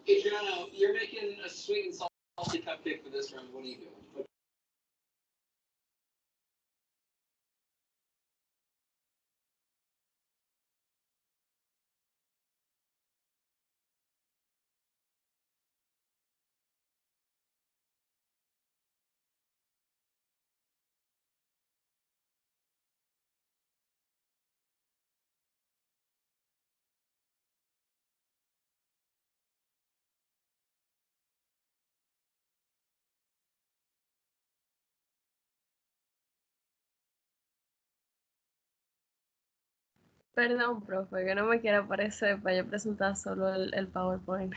Adriano, you're making a sweet and salty cupcake for this round. What are you doing? Perdón, profe, que no me quiera aparecer para yo presentar solo el PowerPoint.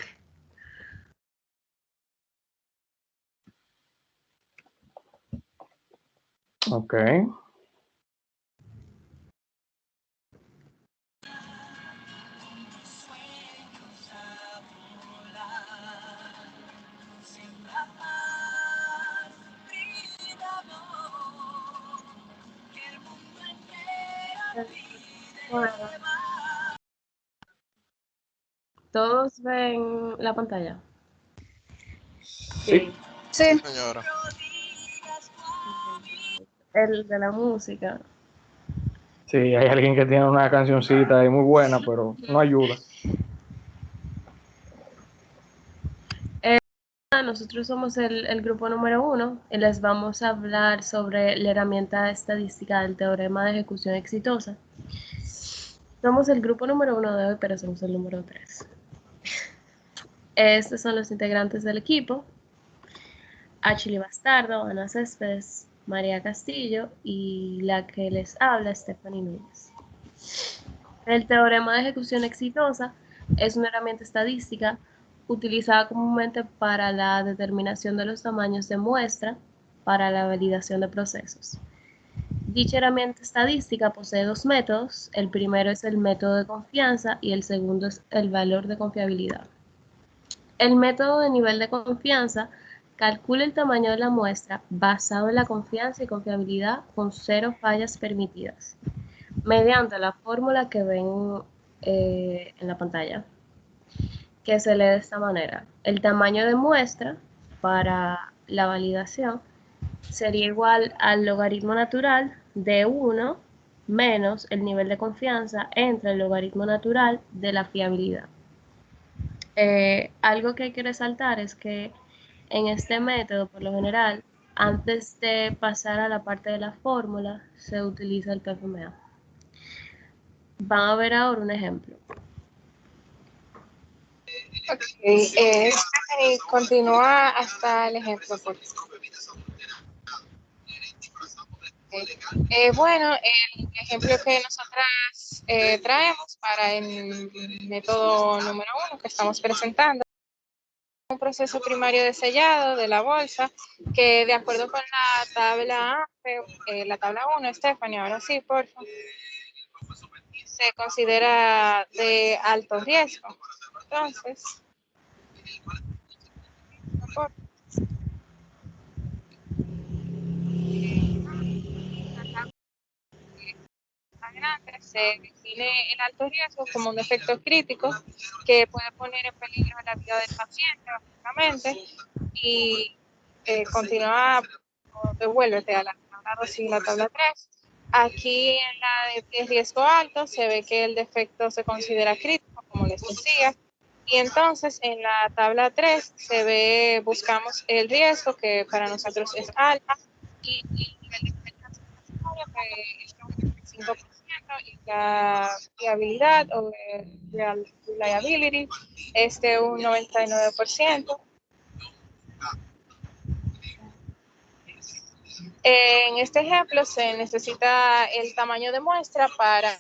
Ok. Bueno, ¿todos ven la pantalla? Sí. Sí. Señora. El de la música. Sí, hay alguien que tiene una cancioncita ahí muy buena, pero no ayuda. Nosotros somos el grupo número 1 y les vamos a hablar sobre la herramienta estadística del teorema de ejecución exitosa. Somos el grupo número 1 de hoy, pero somos el número 3. Estos son los integrantes del equipo: Achille Bastardo, Ana Céspedes, María Castillo y la que les habla, Stephanie Núñez. El teorema de ejecución exitosa es una herramienta estadística utilizada comúnmente para la determinación de los tamaños de muestra para la validación de procesos. Dicha herramienta estadística posee dos métodos. El primero es el método de confianza y el segundo es el valor de confiabilidad. El método de nivel de confianza calcula el tamaño de la muestra basado en la confianza y confiabilidad con 0 fallas permitidas, mediante la fórmula que ven en la pantalla, que se lee de esta manera. El tamaño de muestra para la validación sería igual al logaritmo natural de 1 menos el nivel de confianza entre el logaritmo natural de la fiabilidad. Algo que hay que resaltar es que en este método, por lo general, antes de pasar a la parte de la fórmula, se utiliza el PFMA. Van a ver ahora un ejemplo. Ok, Stephanie, continúa hasta el ejemplo, por favor. Bueno, el ejemplo que nosotras traemos para el método número 1 que estamos presentando, un proceso primario de sellado de la bolsa que, de acuerdo con la tabla 1, Stephanie, ahora sí, por favor, se considera de alto riesgo. Entonces, se define el alto riesgo como un efecto crítico que puede poner en peligro la vida del paciente, básicamente, y continúa, devuélvete a la tabla 2 y la tabla 3. Aquí en la de riesgo alto se ve que el defecto se considera crítico, como les decía, y entonces en la tabla 3 se ve, buscamos el riesgo que para nosotros es alta, y el nivel de confianza necesario que es un 95% y la fiabilidad o reliability es de un 99%. En este ejemplo se necesita el tamaño de muestra para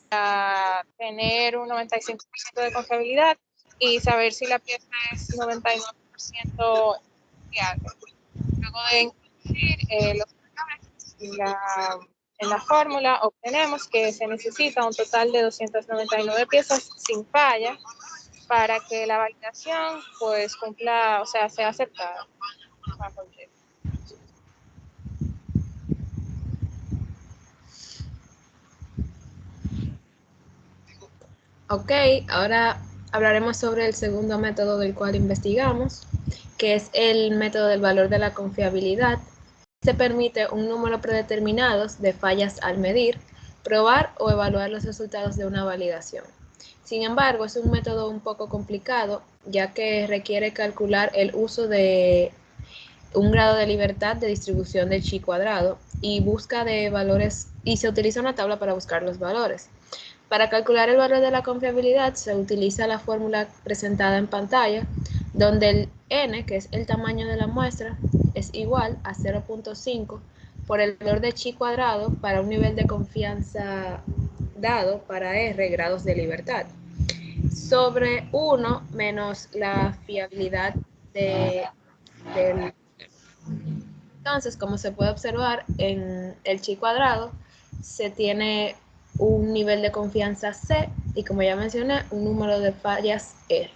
tener un 95% de confiabilidad y saber si la pieza es 99% fiable. Luego de incluir los parámetros en la fórmula, obtenemos que se necesita un total de 299 piezas sin falla para que la validación pues cumpla, o sea, sea aceptada. Ok, ahora hablaremos sobre el segundo método del cual investigamos, que es el método del valor de la confiabilidad. Se permite un número predeterminado de fallas al medir, probar o evaluar los resultados de una validación. Sin embargo, es un método un poco complicado, ya que requiere calcular el uso de un grado de libertad de distribución de chi cuadrado y busca de valores y se utiliza una tabla para buscar los valores. Para calcular el valor de la confiabilidad se utiliza la fórmula presentada en pantalla, donde el n, que es el tamaño de la muestra, es igual a 0.5 por el valor de chi cuadrado para un nivel de confianza dado para r grados de libertad, sobre 1 menos la fiabilidad del. Entonces, como se puede observar en el chi cuadrado, se tiene un nivel de confianza C y, como ya mencioné, un número de fallas R.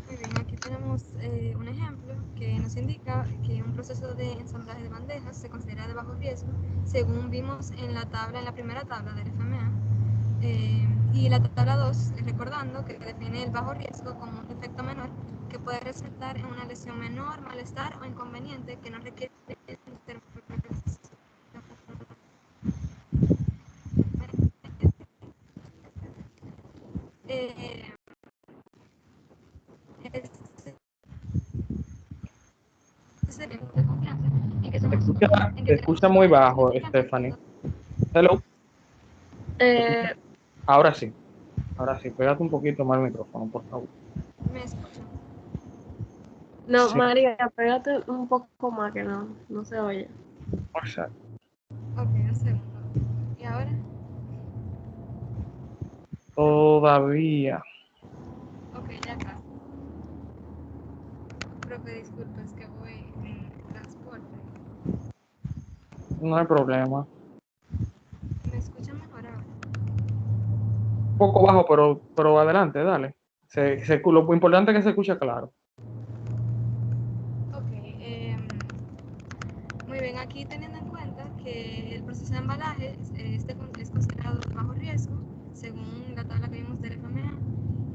Muy bien, aquí tenemos un ejemplo que nos indica que un proceso de ensamblaje de bandejas se considera de bajo riesgo, según vimos en la primera tabla del FMA. Y la tabla 2, recordando que define el bajo riesgo como un defecto menor que puede resultar en una lesión menor, malestar o inconveniente que no requiere Te escucha muy bajo, Stephanie. Hello. Eh, Ahora sí. Ahora sí. Pégate un poquito más el micrófono, por favor. ¿Me escuchan? no, Sí. María, pégate un poco más que no se oye. O sea, Ok, un segundo. ¿Y ahora? todavía. Ok, ya está. Profe, disculpa, es que voy en transporte. No hay problema. ¿Me escuchan mejor ahora? Un poco bajo, pero adelante, dale. Lo importante es que se escucha claro. Ok, muy bien, aquí teniendo en cuenta que el proceso de embalaje es considerado de bajo riesgo, según la tabla que vimos del FMA,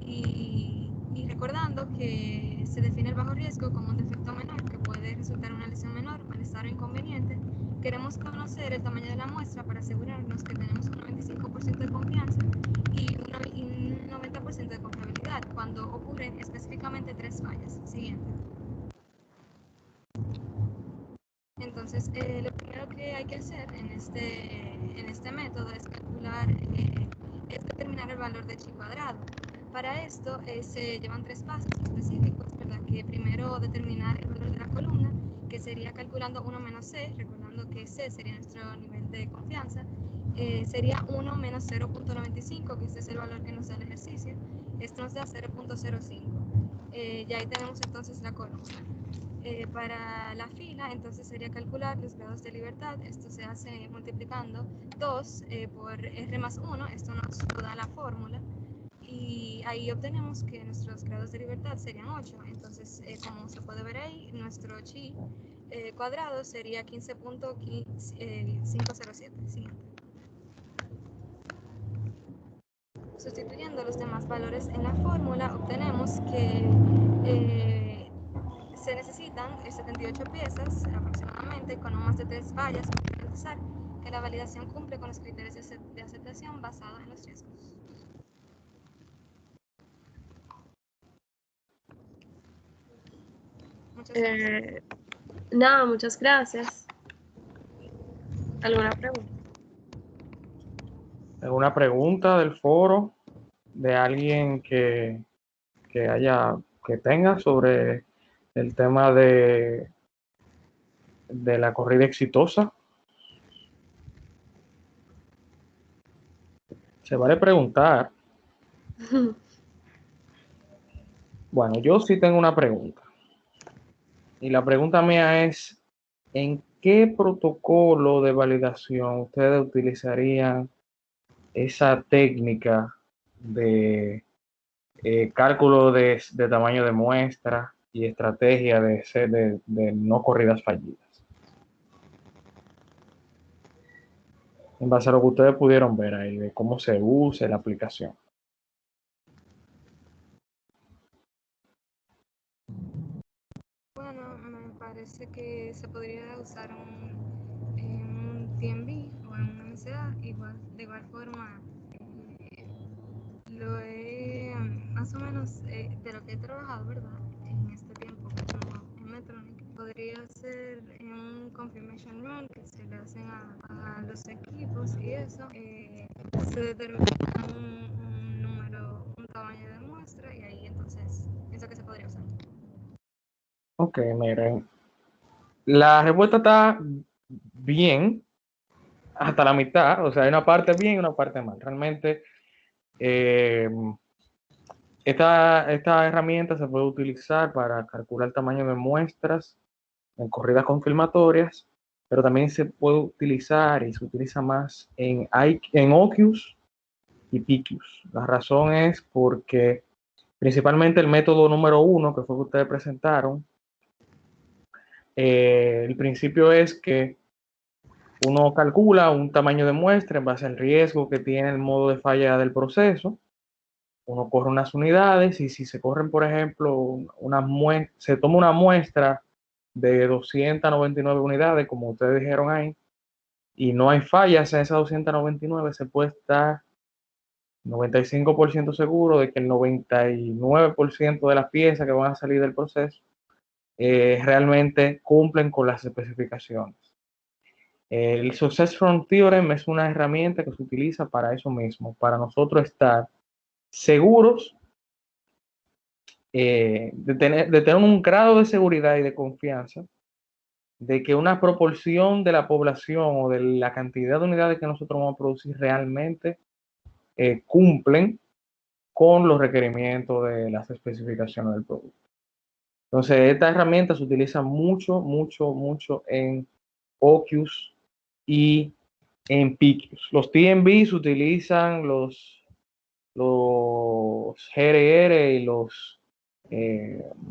y recordando que se define el bajo riesgo como un defecto menor que puede resultar en una lesión menor, malestar o inconveniente, queremos conocer el tamaño de la muestra para asegurarnos que tenemos un 95% de confianza y un 90% de confiabilidad cuando ocurren específicamente 3 fallas. Siguiente. Entonces, lo primero que hay que hacer en este método es es determinar el valor de chi cuadrado. Para esto se llevan 3 pasos específicos, ¿verdad? Que primero determinar el valor de la columna, que sería calculando 1 menos C, recordando que C sería nuestro nivel de confianza, sería 1 menos 0.95, que este es el valor que nos da el ejercicio. Esto nos da 0.05. Y ahí tenemos entonces la columna. Para la fila, entonces sería calcular los grados de libertad. Esto se hace multiplicando 2 por R más 1. Esto nos da la fórmula. Y ahí obtenemos que nuestros grados de libertad serían 8. Entonces, como se puede ver ahí, nuestro chi cuadrado sería 15.507. Siguiente. Sustituyendo los demás valores en la fórmula, obtenemos que se necesitan 78 piezas aproximadamente con no más de 3 fallas para garantizar que la validación cumple con los criterios de aceptación basados en los riesgos. Muchas gracias. Nada, muchas gracias. ¿Alguna pregunta? ¿Alguna pregunta del foro de alguien que tenga sobre el tema de la corrida exitosa? Se vale preguntar. Bueno, yo sí tengo una pregunta. Y la pregunta mía es, ¿en qué protocolo de validación ustedes utilizarían esa técnica de cálculo de tamaño de muestra y estrategia de no corridas fallidas? En base a lo que ustedes pudieron ver ahí, de cómo se usa la aplicación. Bueno, me parece que se podría usar un TMB o en un MCA, de igual forma. Lo he, más o menos, de lo que he trabajado, ¿verdad? En este tiempo como en Metronic, podría ser en un confirmation run que se le hacen a los equipos y eso, se determina un número, un tamaño de muestra y ahí entonces pienso que se podría usar. Ok, miren. La respuesta está bien hasta la mitad, o sea, hay una parte bien y una parte mal. Realmente, esta herramienta se puede utilizar para calcular el tamaño de muestras en corridas confirmatorias, pero también se puede utilizar y se utiliza más en OQs y PQs. La razón es porque principalmente el método número 1, que fue que ustedes presentaron, el principio es que uno calcula un tamaño de muestra en base al riesgo que tiene el modo de falla del proceso. Uno corre unas unidades y si se corren, por ejemplo, se toma una muestra de 299 unidades, como ustedes dijeron ahí, y no hay fallas en esas 299, se puede estar 95% seguro de que el 99% de las piezas que van a salir del proceso realmente cumplen con las especificaciones. El Success From Theorem es una herramienta que se utiliza para eso mismo, para nosotros estar seguros de tener un grado de seguridad y de confianza de que una proporción de la población o de la cantidad de unidades que nosotros vamos a producir realmente cumplen con los requerimientos de las especificaciones del producto. Entonces, esta herramienta se utiliza mucho, mucho, mucho en OQs y en PQs. Los TMBs utilizan los GRR y los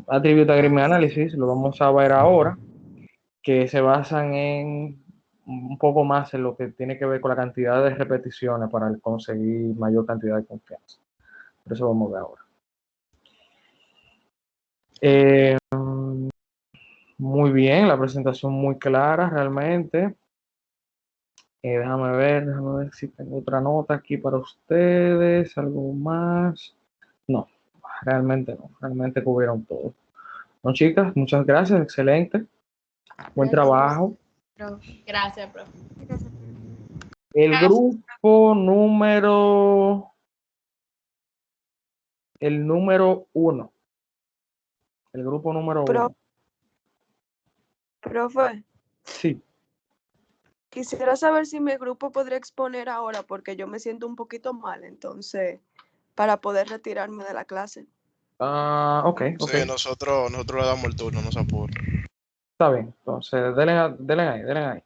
Attribute Agreement Analysis, lo vamos a ver ahora, que se basan en un poco más en lo que tiene que ver con la cantidad de repeticiones para conseguir mayor cantidad de confianza. Por eso vamos a ver ahora. Muy bien, la presentación muy clara realmente. Déjame ver si tengo otra nota aquí para ustedes, algo más. No, realmente no, realmente cubrieron todo. No, chicas, muchas gracias, excelente. Buen trabajo. Gracias, profe. Gracias. El grupo número, el número 1. El grupo número 1. Profe, Sí. quisiera saber si mi grupo podría exponer ahora porque yo me siento un poquito mal, entonces, para poder retirarme de la clase. Ok, ok. Sí, nosotros le damos el turno, no se apure. Está bien. Entonces, denle ahí.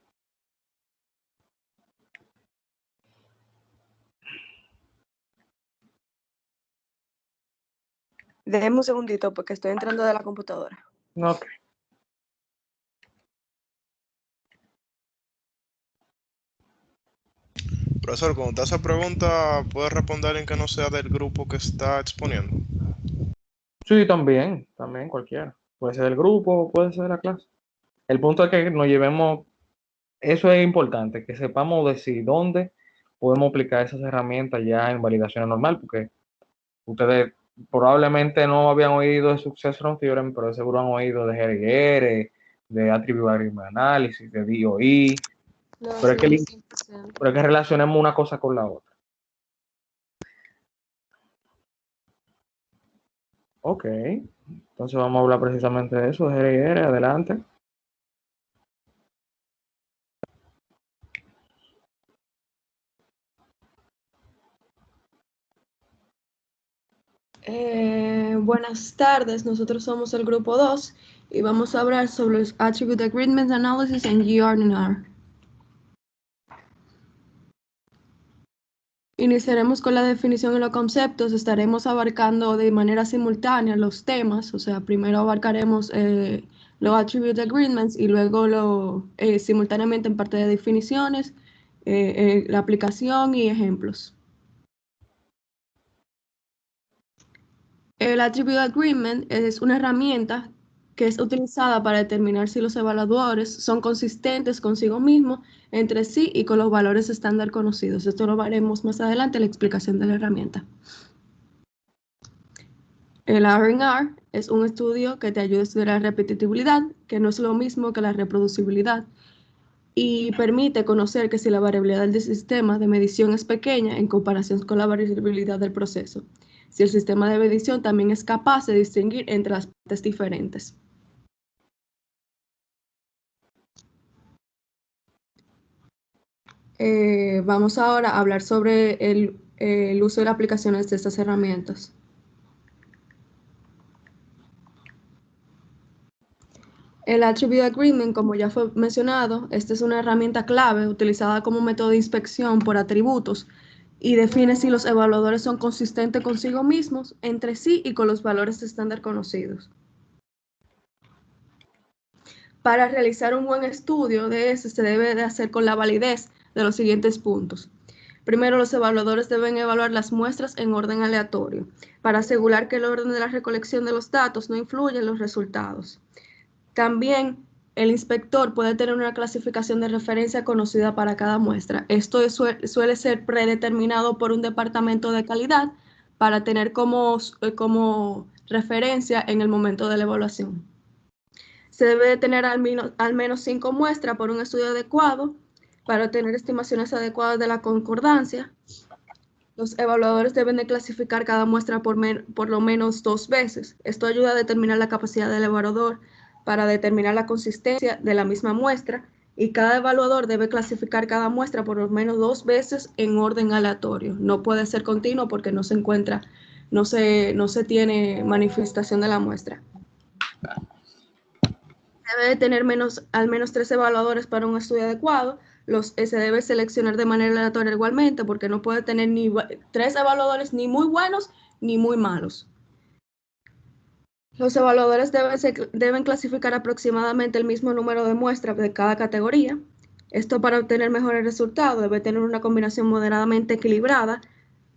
Déjeme un segundito porque estoy entrando de la computadora. Ok. Profesor, cuando te hace pregunta, ¿puedes responder en que no sea del grupo que está exponiendo? Sí, también cualquiera. Puede ser del grupo, puede ser de la clase. El punto es que nos llevemos, eso es importante, que sepamos decir dónde podemos aplicar esas herramientas ya en validación normal, porque ustedes probablemente no habían oído de Successor Theorem, pero de seguro han oído de GR, de Attribute Agreement Analysis, de DOE, pero es que, 100%. pero es que relacionemos una cosa con la otra. Ok, entonces vamos a hablar precisamente de eso, de GR, adelante. Buenas tardes, nosotros somos el grupo 2 y vamos a hablar sobre los Attribute Agreement Analysis en GR&R. Iniciaremos con la definición y los conceptos, estaremos abarcando de manera simultánea los temas, o sea, primero abarcaremos los Attribute Agreements y luego simultáneamente en parte de definiciones, la aplicación y ejemplos. El Attribute Agreement es una herramienta que es utilizada para determinar si los evaluadores son consistentes consigo mismos, entre sí y con los valores estándar conocidos. Esto lo veremos más adelante en la explicación de la herramienta. El R&R es un estudio que te ayuda a estudiar la repetitividad, que no es lo mismo que la reproducibilidad, y permite conocer que si la variabilidad del sistema de medición es pequeña en comparación con la variabilidad del proceso. Si el sistema de medición también es capaz de distinguir entre las partes diferentes. Vamos ahora a hablar sobre el uso y las aplicaciones de estas herramientas. El Attribute Agreement, como ya fue mencionado, esta es una herramienta clave utilizada como método de inspección por atributos y define si los evaluadores son consistentes consigo mismos, entre sí y con los valores estándar conocidos. Para realizar un buen estudio de eso se debe de hacer con la validez de los siguientes puntos. Primero, los evaluadores deben evaluar las muestras en orden aleatorio, para asegurar que el orden de la recolección de los datos no influye en los resultados. También, el inspector puede tener una clasificación de referencia conocida para cada muestra. Esto suele ser predeterminado por un departamento de calidad para tener como referencia en el momento de la evaluación. Se debe de tener al menos 5 muestras por un estudio adecuado para obtener estimaciones adecuadas de la concordancia. Los evaluadores deben de clasificar cada muestra por lo menos 2 veces. Esto ayuda a determinar la capacidad del evaluador para determinar la consistencia de la misma muestra, y cada evaluador debe clasificar cada muestra por lo menos 2 veces en orden aleatorio. No puede ser continuo porque no se tiene manifestación de la muestra. Debe de tener al menos 3 evaluadores para un estudio adecuado. Se debe seleccionar de manera aleatoria igualmente porque no puede tener 3 evaluadores ni muy buenos ni muy malos. Los evaluadores deben clasificar aproximadamente el mismo número de muestras de cada categoría. Esto para obtener mejores resultados debe tener una combinación moderadamente equilibrada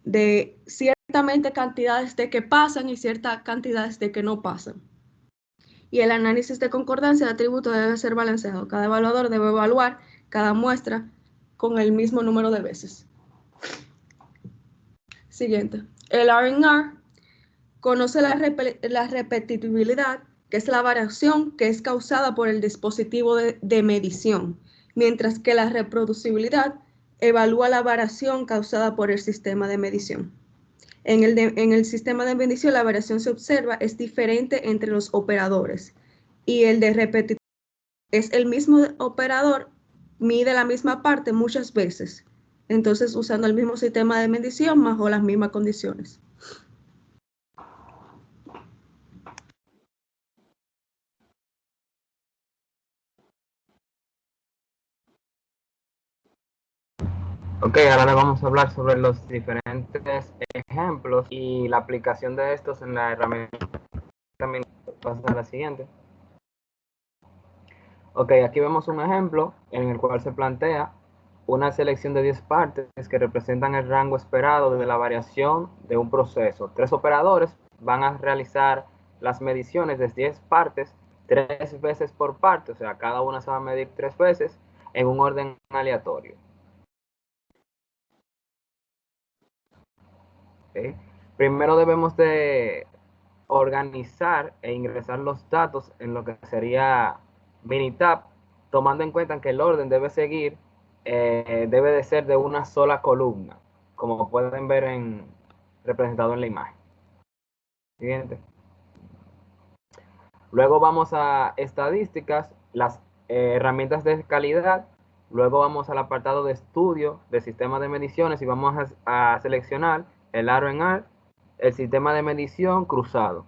de ciertamente cantidades de que pasan y ciertas cantidades de que no pasan. Y el análisis de concordancia de atributos debe ser balanceado. Cada evaluador debe evaluar cada muestra con el mismo número de veces. Siguiente. El R&R conoce la repetitividad, que es la variación que es causada por el dispositivo de medición, mientras que la reproducibilidad evalúa la variación causada por el sistema de medición. En el sistema de medición, la variación se observa es diferente entre los operadores, y el de repetitividad es el mismo operador, mide la misma parte muchas veces, entonces usando el mismo sistema de medición bajo las mismas condiciones. Ok, ahora le vamos a hablar sobre los diferentes ejemplos y la aplicación de estos en la herramienta. También pasa a la siguiente. Ok, aquí vemos un ejemplo en el cual se plantea una selección de 10 partes que representan el rango esperado de la variación de un proceso. 3 operadores van a realizar las mediciones de 10 partes 3 veces por parte, o sea, cada una se va a medir 3 veces en un orden aleatorio. Okay. Primero debemos de organizar e ingresar los datos en lo que sería Minitab, tomando en cuenta que el orden debe seguir, debe de ser de una sola columna, como pueden ver representado en la imagen. Siguiente. Luego vamos a estadísticas, las herramientas de calidad. Luego vamos al apartado de estudio de sistemas de mediciones y vamos a seleccionar el R&R, el sistema de medición cruzado.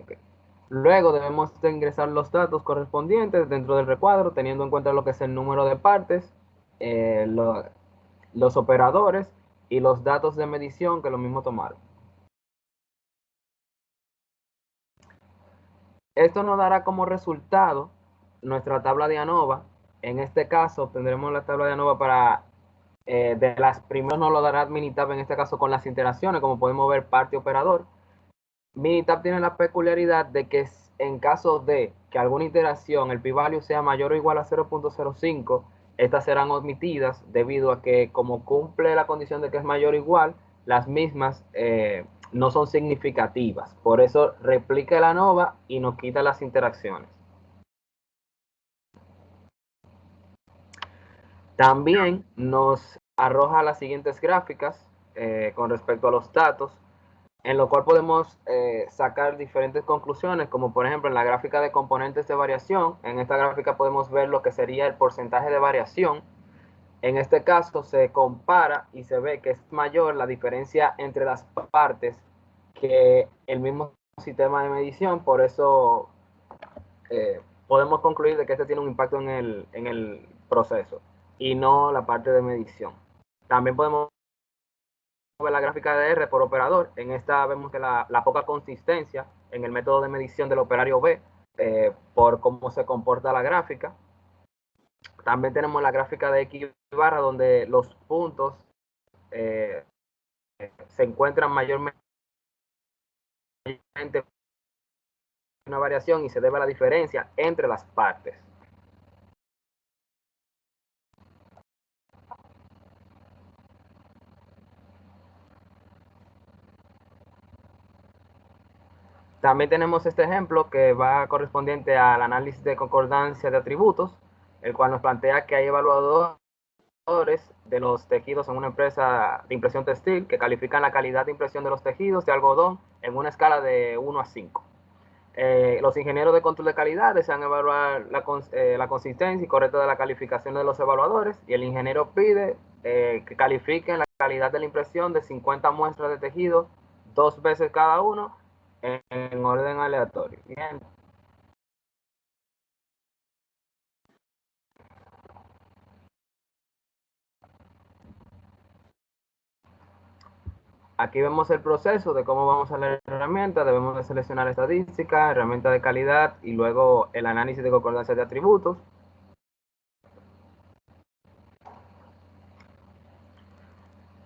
Okay. Luego debemos de ingresar los datos correspondientes dentro del recuadro, teniendo en cuenta lo que es el número de partes, los operadores y los datos de medición que lo mismo tomaron. Esto nos dará como resultado nuestra tabla de ANOVA. En este caso obtendremos la tabla de ANOVA para, de las primeras nos lo dará Minitab en este caso con las interacciones, como podemos ver, parte operador. Minitab tiene la peculiaridad de que en caso de que alguna iteración, el p-value sea mayor o igual a 0.05, estas serán omitidas debido a que como cumple la condición de que es mayor o igual, las mismas no son significativas. Por eso replica la ANOVA y nos quita las interacciones. También nos arroja las siguientes gráficas con respecto a los datos, en lo cual podemos sacar diferentes conclusiones, como por ejemplo en la gráfica de componentes de variación. En esta gráfica podemos ver lo que sería el porcentaje de variación. En este caso se compara y se ve que es mayor la diferencia entre las partes que el mismo sistema de medición. Por eso podemos concluir de que este tiene un impacto en el proceso y no la parte de medición. También podemos ver la gráfica de R por operador. En esta vemos que la poca consistencia en el método de medición del operario B por cómo se comporta la gráfica. También tenemos la gráfica de X barra donde los puntos se encuentran mayormente una variación y se debe a la diferencia entre las partes. También tenemos este ejemplo que va correspondiente al análisis de concordancia de atributos, el cual nos plantea que hay evaluadores de los tejidos en una empresa de impresión textil que califican la calidad de impresión de los tejidos de algodón en una escala de 1 a 5. Los ingenieros de control de calidad desean evaluar la consistencia y correcta de la calificación de los evaluadores, y el ingeniero pide que califiquen la calidad de la impresión de 50 muestras de tejido 2 veces cada uno en orden aleatorio. Bien. Aquí vemos el proceso de cómo vamos a la herramienta. Debemos de seleccionar estadística, herramienta de calidad y luego el análisis de concordancia de atributos.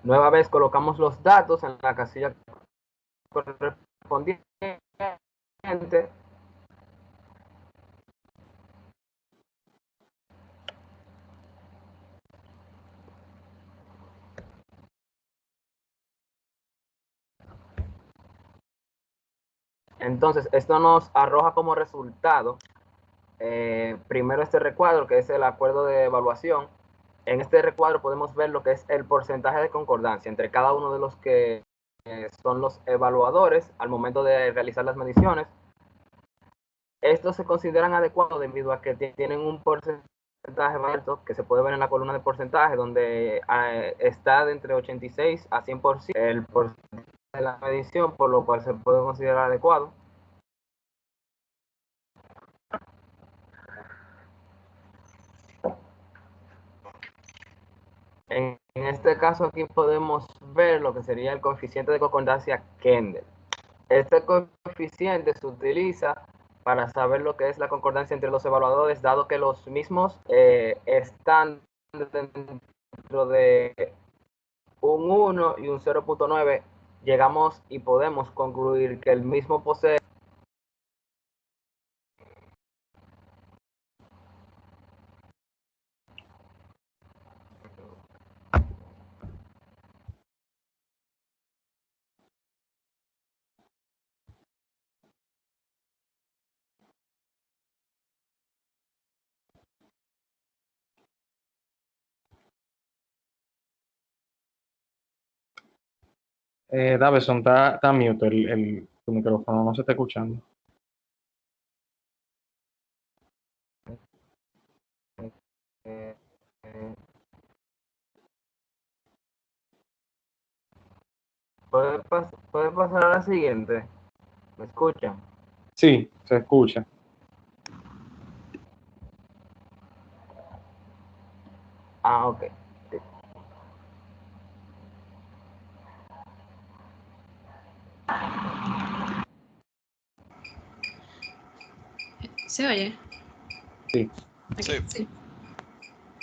Nueva vez colocamos los datos en la casilla correspondiente. Entonces, esto nos arroja como resultado primero este recuadro, que es el acuerdo de evaluación. En este recuadro podemos ver lo que es el porcentaje de concordancia entre cada uno de los que son los evaluadores al momento de realizar las mediciones. Estos se consideran adecuados debido a que tienen un porcentaje alto que se puede ver en la columna de porcentaje, donde está de entre 86 a 100% el porcentaje de la medición, por lo cual se puede considerar adecuado. En este caso aquí podemos ver lo que sería el coeficiente de concordancia Kendall. Este coeficiente se utiliza para saber lo que es la concordancia entre los evaluadores, dado que los mismos están dentro de un 1 y un 0.9, llegamos y podemos concluir que el mismo posee Davidson, está mute tu micrófono, no se está escuchando. Eh, eh, ¿puede pasar a la siguiente? ¿Me escuchan? Sí, se escucha. Ah, ok. ¿Se oye? Sí. Ok. Sí.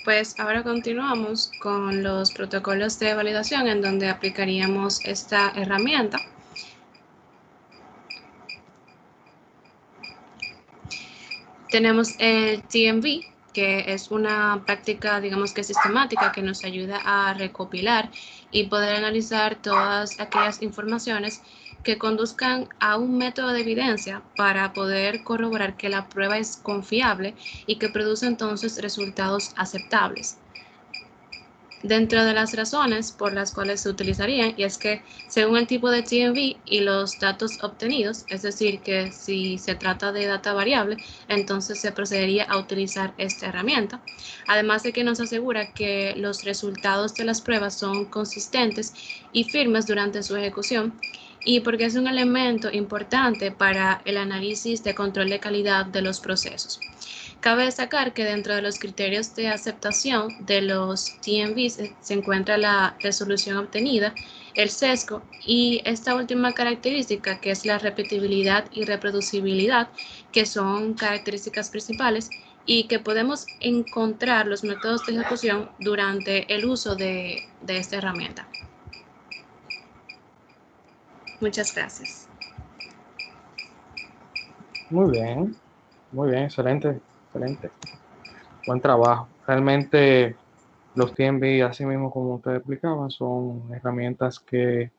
Pues ahora continuamos con los protocolos de validación en donde aplicaríamos esta herramienta. Tenemos el TMV, que es una práctica, digamos que sistemática, que nos ayuda a recopilar y poder analizar todas aquellas informaciones que conduzcan a un método de evidencia para poder corroborar que la prueba es confiable y que produce entonces resultados aceptables. Dentro de las razones por las cuales se utilizarían, y es que según el tipo de TMV y los datos obtenidos, es decir, que si se trata de data variable, entonces se procedería a utilizar esta herramienta. Además de que nos asegura que los resultados de las pruebas son consistentes y firmes durante su ejecución, y porque es un elemento importante para el análisis de control de calidad de los procesos. Cabe destacar que dentro de los criterios de aceptación de los TMVs se encuentra la resolución obtenida, el sesgo y esta última característica, que es la repetibilidad y reproducibilidad, que son características principales y que podemos encontrar los métodos de ejecución durante el uso de esta herramienta. Muchas gracias. Muy bien, excelente, excelente. Buen trabajo. Realmente los TMV, así mismo como ustedes explicaban, son herramientas que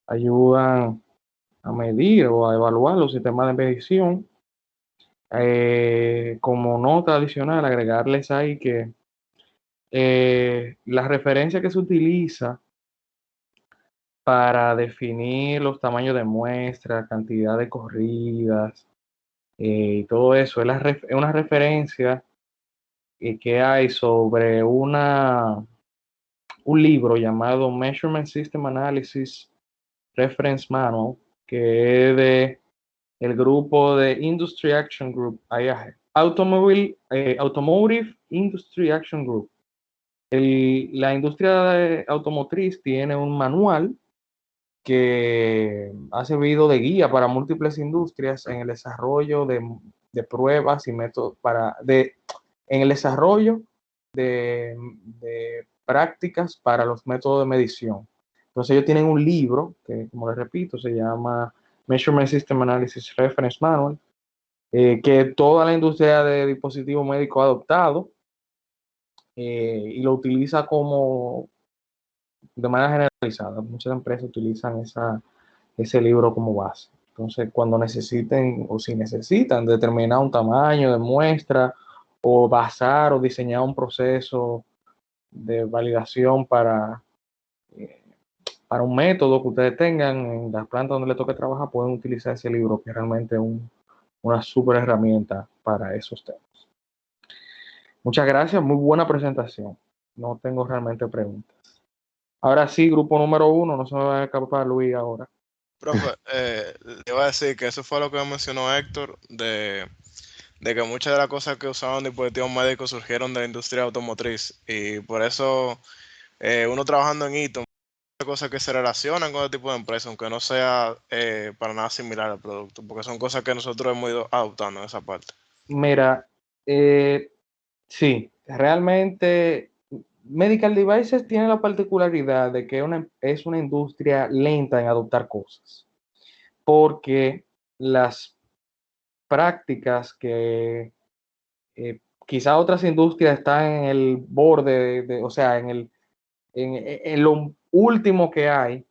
ayudan a medir o a evaluar los sistemas de medición. Como nota adicional, agregarles ahí que la referencia que se utiliza para definir los tamaños de muestra, cantidad de corridas y todo eso es una referencia que hay sobre un libro llamado Measurement System Analysis Reference Manual, que es de el grupo de Industry Action Group, IAG, Automotive Industry Action Group. La industria automotriz tiene un manual que ha servido de guía para múltiples industrias en el desarrollo de pruebas y métodos en el desarrollo de prácticas para los métodos de medición. Entonces ellos tienen un libro que, como les repito, se llama Measurement System Analysis Reference Manual, que toda la industria de dispositivos médicos ha adoptado y lo utiliza como de manera generalizada. Muchas empresas utilizan ese libro como base. Entonces, cuando necesiten o si necesitan determinar un tamaño de muestra o basar o diseñar un proceso de validación para un método que ustedes tengan en las plantas donde les toque trabajar, pueden utilizar ese libro, que es realmente una súper herramienta para esos temas. Muchas gracias, muy buena presentación. No tengo realmente preguntas. Ahora sí, grupo número 1, no se me va a escapar Luis ahora. Profe, le iba a decir que eso fue lo que mencionó Héctor, de que muchas de las cosas que usaban dispositivos médicos surgieron de la industria automotriz, y por eso uno trabajando en Eaton, muchas cosas que se relacionan con este tipo de empresas, aunque no sea para nada similar al producto, porque son cosas que nosotros hemos ido adoptando en esa parte. Mira, sí, realmente Medical Devices tiene la particularidad de que es una industria lenta en adoptar cosas, porque las prácticas que quizá otras industrias están en el borde, o sea, en lo último que hay,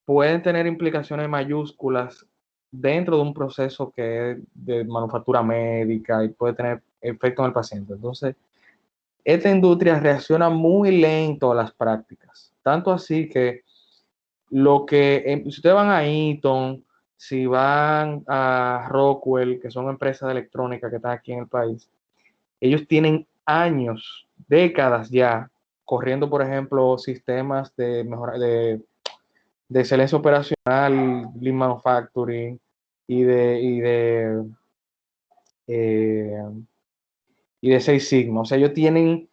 pueden tener implicaciones mayúsculas dentro de un proceso que es de manufactura médica y puede tener efecto en el paciente. Entonces, esta industria reacciona muy lento a las prácticas, tanto así que si ustedes van a Eaton, si van a Rockwell, que son empresas de electrónica que están aquí en el país, ellos tienen años, décadas ya, corriendo, por ejemplo, sistemas de excelencia operacional, Lean Manufacturing eh, y de Six Sigma. O sea, ellos tienen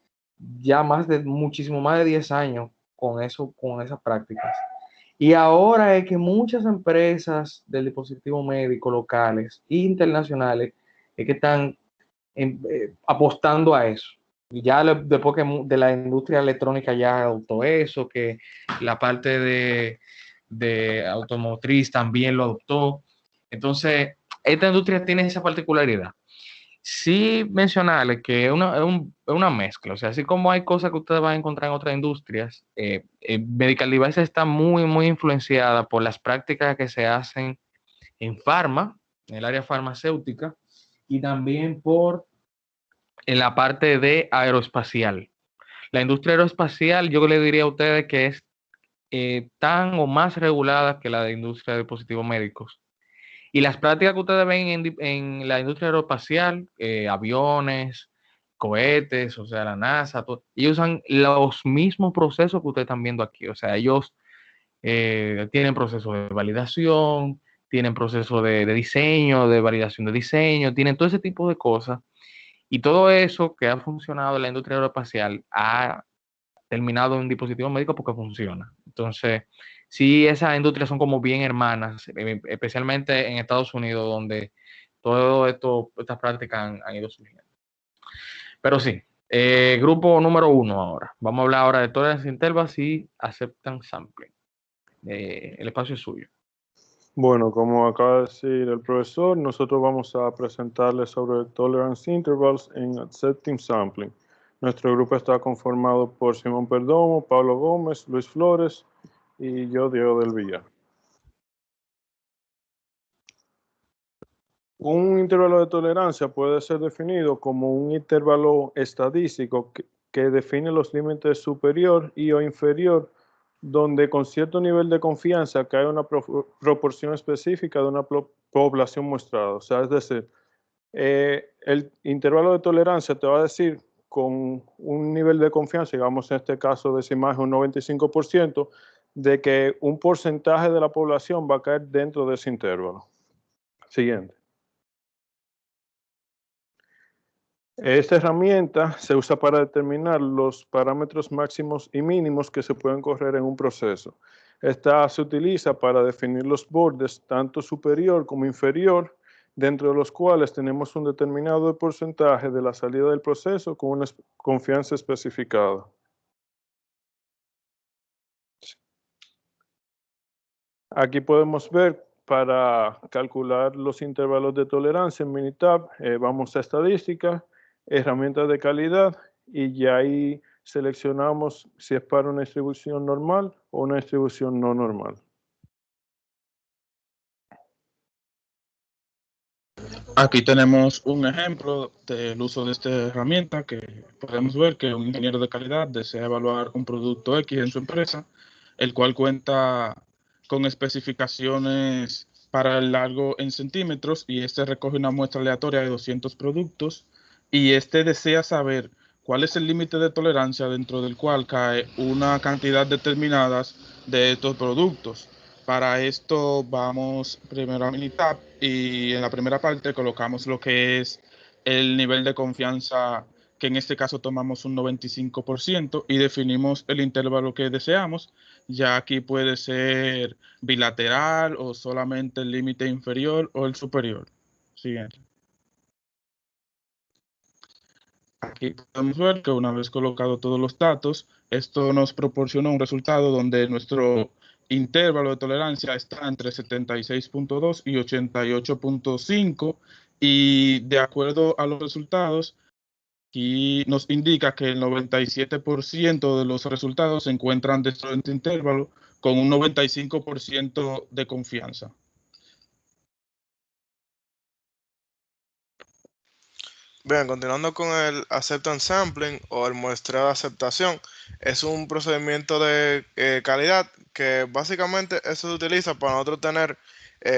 ya muchísimo más de 10 años con esas prácticas. Y ahora es que muchas empresas del dispositivo médico locales e internacionales es que están apostando a eso. Y ya después que de la industria electrónica ya adoptó eso, que la parte de automotriz también lo adoptó. Entonces, esta industria tiene esa particularidad. Sí mencionarles que es una mezcla, o sea, así como hay cosas que ustedes van a encontrar en otras industrias, Medical Devices está muy, muy influenciada por las prácticas que se hacen en en el área farmacéutica, y también en la parte de aeroespacial. La industria aeroespacial, yo le diría a ustedes que es tan o más regulada que la de industria de dispositivos médicos. Y las prácticas que ustedes ven en la industria aeroespacial, aviones, cohetes, o sea, la NASA, ellos usan los mismos procesos que ustedes están viendo aquí. O sea, ellos tienen procesos de validación, tienen procesos de diseño, de validación de diseño, tienen todo ese tipo de cosas. Y todo eso que ha funcionado en la industria aeroespacial ha terminado en dispositivos médicos porque funciona. Entonces, sí, esas industrias son como bien hermanas, especialmente en Estados Unidos, donde todo estas prácticas han ido surgiendo. Pero sí, grupo número 1 ahora. Vamos a hablar ahora de Tolerance Intervals y Acceptance Sampling. El espacio es suyo. Bueno, como acaba de decir el profesor, nosotros vamos a presentarles sobre Tolerance Intervals en Acceptance Sampling. Nuestro grupo está conformado por Simón Perdomo, Pablo Gómez, Luis Flores y yo, Diego del Villar. Un intervalo de tolerancia puede ser definido como un intervalo estadístico que define los límites superior y o inferior, donde con cierto nivel de confianza cae una proporción específica de una población muestrada. O sea, es decir, el intervalo de tolerancia te va a decir con un nivel de confianza, digamos en este caso decimos un 95%, de que un porcentaje de la población va a caer dentro de ese intervalo. Siguiente. Esta herramienta se usa para determinar los parámetros máximos y mínimos que se pueden correr en un proceso. Esta se utiliza para definir los bordes tanto superior como inferior, dentro de los cuales tenemos un determinado porcentaje de la salida del proceso con una confianza especificada. Aquí podemos ver para calcular los intervalos de tolerancia en Minitab, vamos a estadística, herramientas de calidad y ya ahí seleccionamos si es para una distribución normal o una distribución no normal. Aquí tenemos un ejemplo del uso de esta herramienta que podemos ver que un ingeniero de calidad desea evaluar un producto X en su empresa, el cual cuenta con especificaciones para el largo en centímetros y este recoge una muestra aleatoria de 200 productos y este desea saber cuál es el límite de tolerancia dentro del cual cae una cantidad determinada de estos productos. Para esto vamos primero a Minitab y en la primera parte colocamos lo que es el nivel de confianza, que en este caso tomamos un 95% y definimos el intervalo que deseamos. Ya aquí puede ser bilateral o solamente el límite inferior o el superior. Siguiente. Aquí podemos ver que una vez colocados todos los datos, esto nos proporciona un resultado donde nuestro intervalo de tolerancia está entre 76.2 y 88.5 y de acuerdo a los resultados, aquí nos indica que el 97% de los resultados se encuentran dentro de este intervalo con un 95% de confianza. Bien, continuando con el acceptance sampling o el muestreo de aceptación, es un procedimiento de calidad que básicamente eso se utiliza para nosotros tener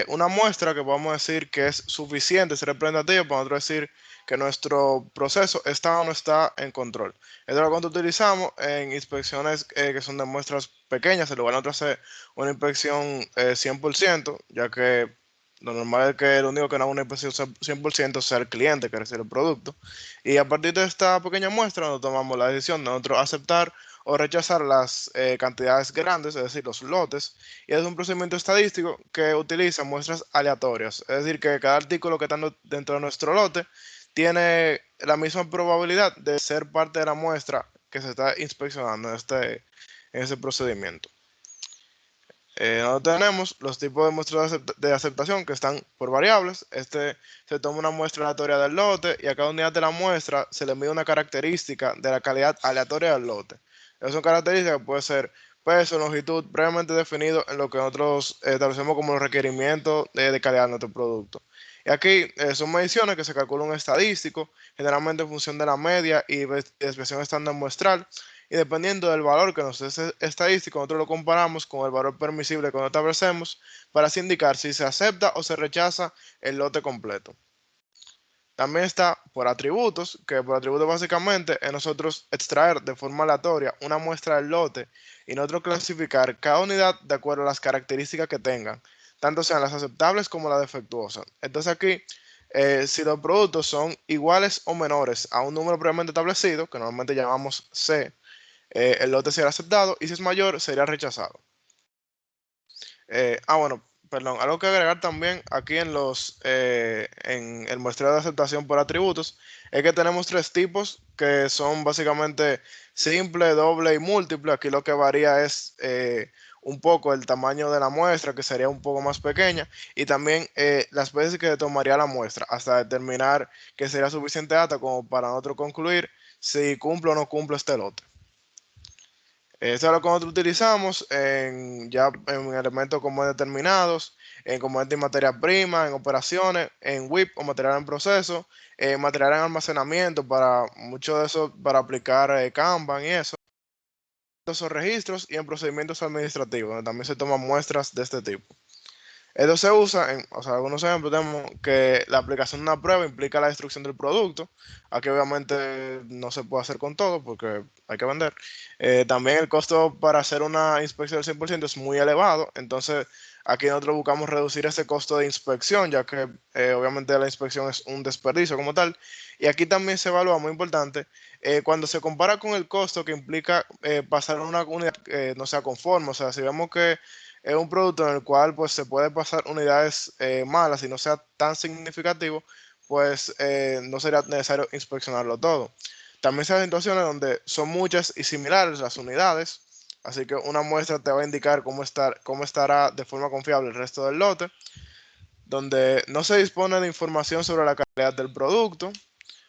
una muestra que podamos decir que es suficiente, es representativa, para nosotros decir que nuestro proceso está o no está en control. Esto es lo que nosotros utilizamos en inspecciones que son de muestras pequeñas, en lugar de nosotros hacer una inspección 100%, ya que lo normal es que lo único que no haga una inspección 100% sea el cliente que recibe el producto. Y a partir de esta pequeña muestra, nos tomamos la decisión de nosotros aceptar o rechazar las cantidades grandes, es decir, los lotes. Y es un procedimiento estadístico que utiliza muestras aleatorias. Es decir, que cada artículo que está dentro de nuestro lote tiene la misma probabilidad de ser parte de la muestra que se está inspeccionando en ese procedimiento. Nosotros tenemos los tipos de muestras de aceptación que están por variables. Se toma una muestra aleatoria del lote y a cada unidad de la muestra se le mide una característica de la calidad aleatoria del lote. Esas son características que puede ser peso, longitud, previamente definido en lo que nosotros establecemos como los requerimientos de calidad de nuestro producto. Y aquí son mediciones que se calcula un estadístico, generalmente en función de la media y expresión estándar muestral. Y dependiendo del valor que nos dé estadístico, nosotros lo comparamos con el valor permisible que nosotros establecemos para así indicar si se acepta o se rechaza el lote completo. También está por atributos, que por atributos básicamente es nosotros extraer de forma aleatoria una muestra del lote y nosotros clasificar cada unidad de acuerdo a las características que tengan, tanto sean las aceptables como las defectuosas. Entonces aquí, si los productos son iguales o menores a un número previamente establecido, que normalmente llamamos C, el lote será aceptado, y si es mayor, sería rechazado. Bueno, perdón, algo que agregar también aquí en el muestreo de aceptación por atributos es que tenemos 3 tipos que son básicamente simple, doble y múltiple. Aquí lo que varía es un poco el tamaño de la muestra, que sería un poco más pequeña, y también las veces que tomaría la muestra hasta determinar que sería suficiente data como para nosotros concluir si cumple o no cumple este lote. Esto es lo que nosotros utilizamos ya en elementos como determinados, en componentes y materia prima, en operaciones, en WIP o material en proceso, material en almacenamiento, para mucho de eso, para aplicar Kanban y eso. Esos registros y en procedimientos administrativos, donde también se toman muestras de este tipo. Esto se usa algunos ejemplos tenemos que la aplicación de una prueba implica la destrucción del producto. Aquí obviamente no se puede hacer con todo porque hay que vender. También el costo para hacer una inspección del 100% es muy elevado. Entonces aquí nosotros buscamos reducir ese costo de inspección, ya que obviamente la inspección es un desperdicio como tal. Y aquí también se evalúa, muy importante, cuando se compara con el costo que implica pasar una unidad que no sea conforme. O sea, si vemos que es un producto en el cual pues se puede pasar unidades malas y no sea tan significativo, pues no sería necesario inspeccionarlo todo. También se hay situaciones donde son muchas y similares las unidades, así que una muestra te va a indicar cómo estará de forma confiable el resto del lote. Donde no se dispone de información sobre la calidad del producto,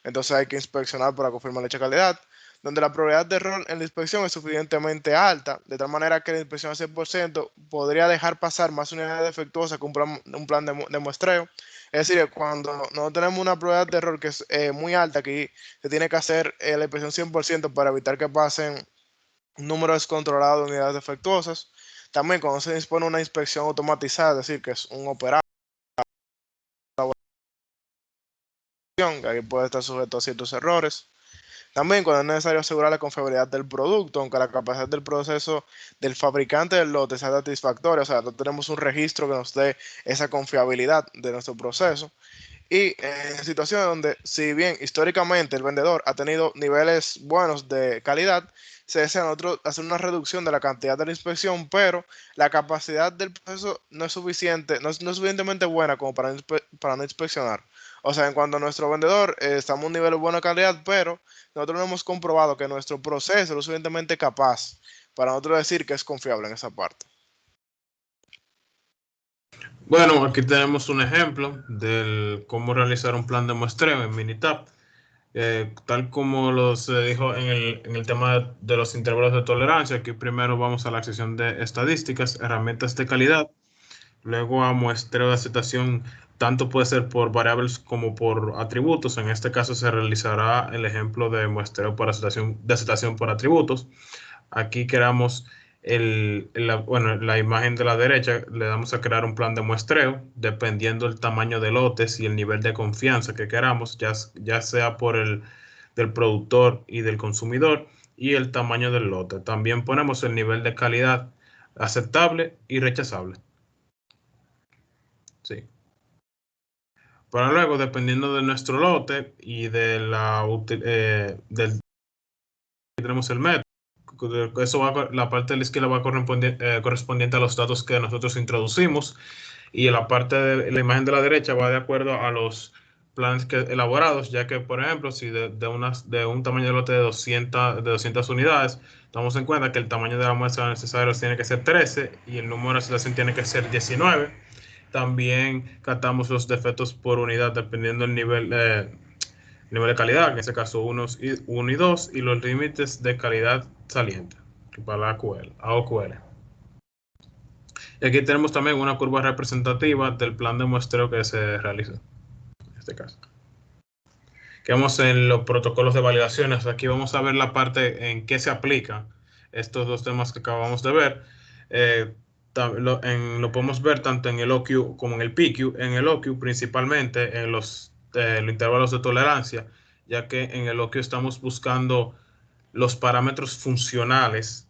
entonces hay que inspeccionar para confirmar dicha calidad. Donde la probabilidad de error en la inspección es suficientemente alta, de tal manera que la inspección al 100% podría dejar pasar más unidades defectuosas que un plan de muestreo. Es decir, cuando no tenemos una probabilidad de error que es muy alta, aquí se tiene que hacer la inspección 100% para evitar que pasen un número descontrolado de unidades defectuosas. También cuando se dispone una inspección automatizada, es decir, que es un operado, que aquí puede estar sujeto a ciertos errores. También cuando es necesario asegurar la confiabilidad del producto, aunque la capacidad del proceso del fabricante del lote sea satisfactoria, o sea, no tenemos un registro que nos dé esa confiabilidad de nuestro proceso. Y en situaciones donde, si bien históricamente el vendedor ha tenido niveles buenos de calidad, se desea nosotros hacer una reducción de la cantidad de la inspección, pero la capacidad del proceso no es suficiente, no es suficientemente buena como para no inspeccionar. O sea, en cuanto a nuestro vendedor, estamos a un nivel de buena calidad, pero nosotros no hemos comprobado que nuestro proceso es lo suficientemente capaz para nosotros decir que es confiable en esa parte. Bueno, aquí tenemos un ejemplo de cómo realizar un plan de muestreo en Minitab. Tal como se dijo en el tema de los intervalos de tolerancia, aquí primero vamos a la sección de estadísticas, herramientas de calidad, luego a muestreo de aceptación tanto puede ser por variables como por atributos. En este caso se realizará el ejemplo de muestreo por aceptación por atributos. Aquí creamos la imagen de la derecha, le damos a crear un plan de muestreo dependiendo del tamaño de lotes y el nivel de confianza que queramos, ya sea por del productor y del consumidor, y el tamaño del lote. También ponemos el nivel de calidad aceptable y rechazable. Sí. Para luego, dependiendo de nuestro lote y de tenemos el método. Eso la parte de la izquierda va correspondiente a los datos que nosotros introducimos, y la parte de la imagen de la derecha va de acuerdo a los planes elaborados, ya que, por ejemplo, si de un tamaño de lote de 200 unidades, tomamos en cuenta que el tamaño de la muestra necesaria tiene que ser 13 y el número de aceptación tiene que ser 19. También catamos los defectos por unidad dependiendo del nivel de calidad, en este caso 1 y 2, y los límites de calidad saliente para la AOQL. Y aquí tenemos también una curva representativa del plan de muestreo que se realiza en este caso. Quedamos en los protocolos de validaciones. Aquí vamos a ver la parte en que se aplican estos dos temas que acabamos de ver. Lo podemos ver tanto en el OQ como en el PQ. En el OQ principalmente en los intervalos de tolerancia, ya que en el OQ estamos buscando los parámetros funcionales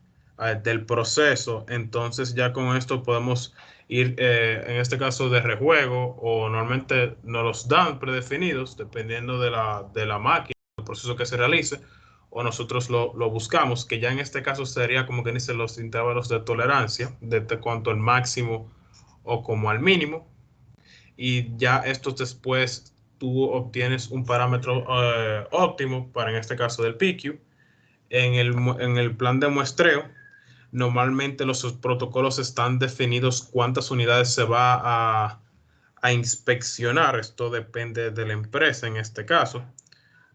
del proceso. Entonces ya con esto podemos ir en este caso de rejuego, o normalmente nos los dan predefinidos dependiendo de la máquina, el proceso que se realice, o nosotros lo buscamos, que ya en este caso sería como que dicen los intervalos de tolerancia, desde cuanto al máximo o como al mínimo, y ya estos después tú obtienes un parámetro óptimo para en este caso del PQ. En el plan de muestreo, normalmente los protocolos están definidos cuántas unidades se va a inspeccionar. Esto depende de la empresa en este caso.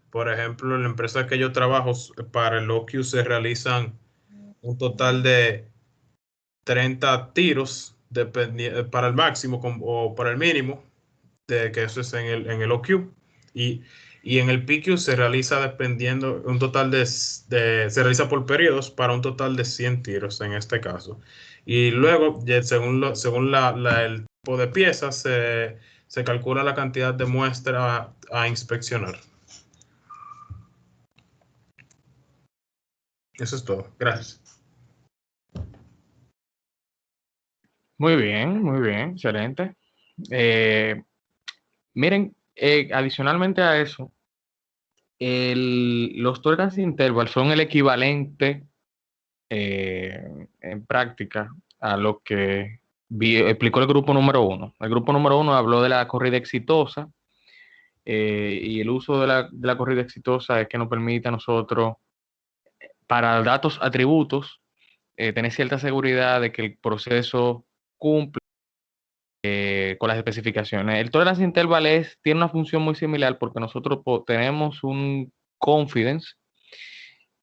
Por ejemplo, en la empresa que yo trabajo, para el OQ se realizan un total de 30 tiros para el máximo o para el mínimo, que eso es en el OQ. Y en el PQ se realiza dependiendo un total se realiza por periodos para un total de 100 tiros en este caso. Y luego, según el tipo de piezas, se calcula la cantidad de muestra a inspeccionar. Eso es todo. Gracias. Muy bien, excelente. Miren, adicionalmente a eso, los tolerance interval son el equivalente en práctica a lo que explicó el grupo número 1. El grupo número 1 habló de la corrida exitosa, y el uso de la corrida exitosa es que nos permite a nosotros, para datos atributos, tener cierta seguridad de que el proceso cumple con las especificaciones. El tolerance interval tiene una función muy similar, porque nosotros tenemos un confidence,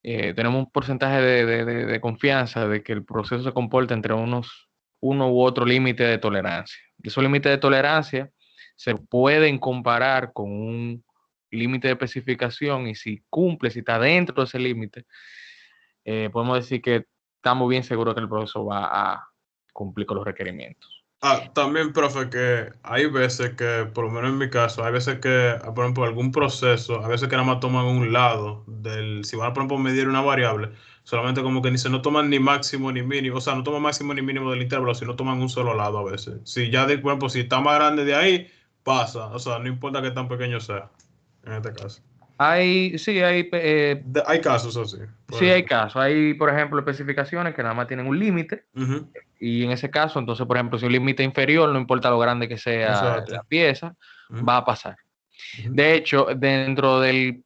tenemos un porcentaje de confianza de que el proceso se comporta entre uno u otro límite de tolerancia. Esos límites de tolerancia se pueden comparar con un límite de especificación, y si cumple, si está dentro de ese límite, podemos decir que estamos bien seguros que el proceso va a cumplir con los requerimientos. También, profe, que hay veces que, por lo menos en mi caso, hay veces que, por ejemplo, algún proceso, a veces que nada más toman un lado si van a, por ejemplo, medir una variable, solamente como que no toman ni máximo ni mínimo, o sea, no toman máximo ni mínimo del intervalo, sino toman un solo lado a veces. Si ya, por ejemplo, si está más grande de ahí, pasa, o sea, no importa que tan pequeño sea, en este caso. Hay casos así. Sí, hay casos. Hay, por ejemplo, especificaciones que nada más tienen un límite. Y en ese caso, entonces, por ejemplo, si un límite inferior, no importa lo grande que sea la pieza, va a pasar. De hecho, dentro del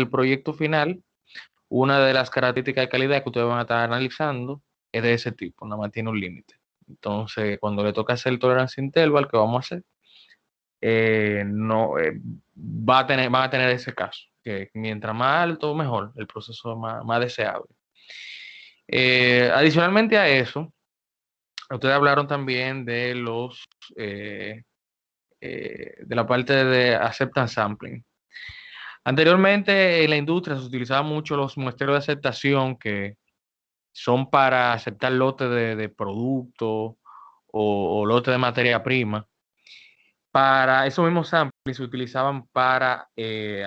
proyecto final, una de las características de calidad que ustedes van a estar analizando es de ese tipo, nada más tiene un límite. Entonces, cuando le toca hacer el tolerance interval, ¿qué vamos a hacer? Van a tener ese caso, que mientras más alto, mejor, el proceso más deseable. Adicionalmente a eso, ustedes hablaron también de de la parte de acceptance sampling. Anteriormente en la industria se utilizaban mucho los muestreos de aceptación que son para aceptar lotes de producto o lotes de materia prima. Para esos mismos samples se utilizaban para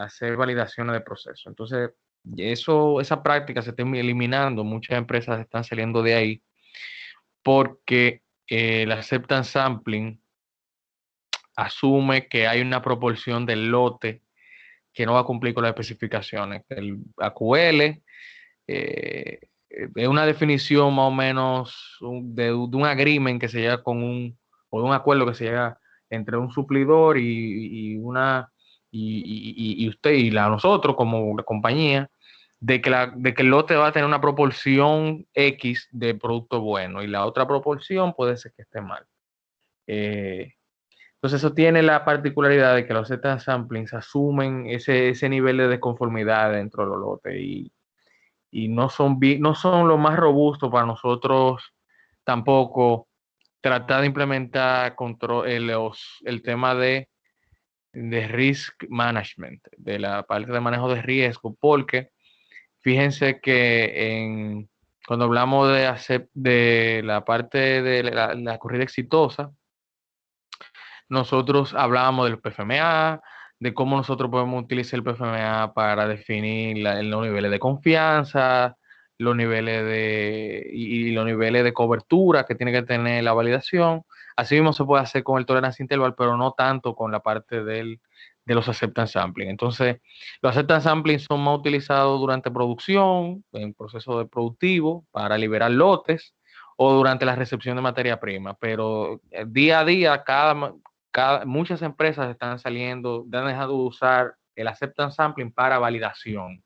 hacer validaciones de proceso. Entonces, esa práctica se está eliminando, muchas empresas están saliendo de ahí porque el acceptance sampling asume que hay una proporción del lote que no va a cumplir con las especificaciones. El AQL es una definición más o menos de un agreement que se llega o de un acuerdo que se llega entre un suplidor y usted y nosotros como compañía, de que el lote va a tener una proporción X de producto bueno y la otra proporción puede ser que esté mal. Entonces eso tiene la particularidad de que los acceptance samplings asumen ese nivel de desconformidad dentro de los lotes y no son lo más robustos para nosotros tampoco tratar de implementar el tema de risk management, de la parte de manejo de riesgo, porque fíjense que cuando hablamos de la parte de la corrida exitosa, nosotros hablábamos del PFMA, de cómo nosotros podemos utilizar el PFMA para definir los niveles de confianza, los niveles y los niveles de cobertura que tiene que tener la validación. Así mismo se puede hacer con el tolerancia interval, pero no tanto con la parte de los acceptance sampling. Entonces, los acceptance sampling son más utilizados durante producción, en proceso de productivo, para liberar lotes, o durante la recepción de materia prima, pero día a día muchas empresas están saliendo, han dejado de usar el acceptance sampling para validación.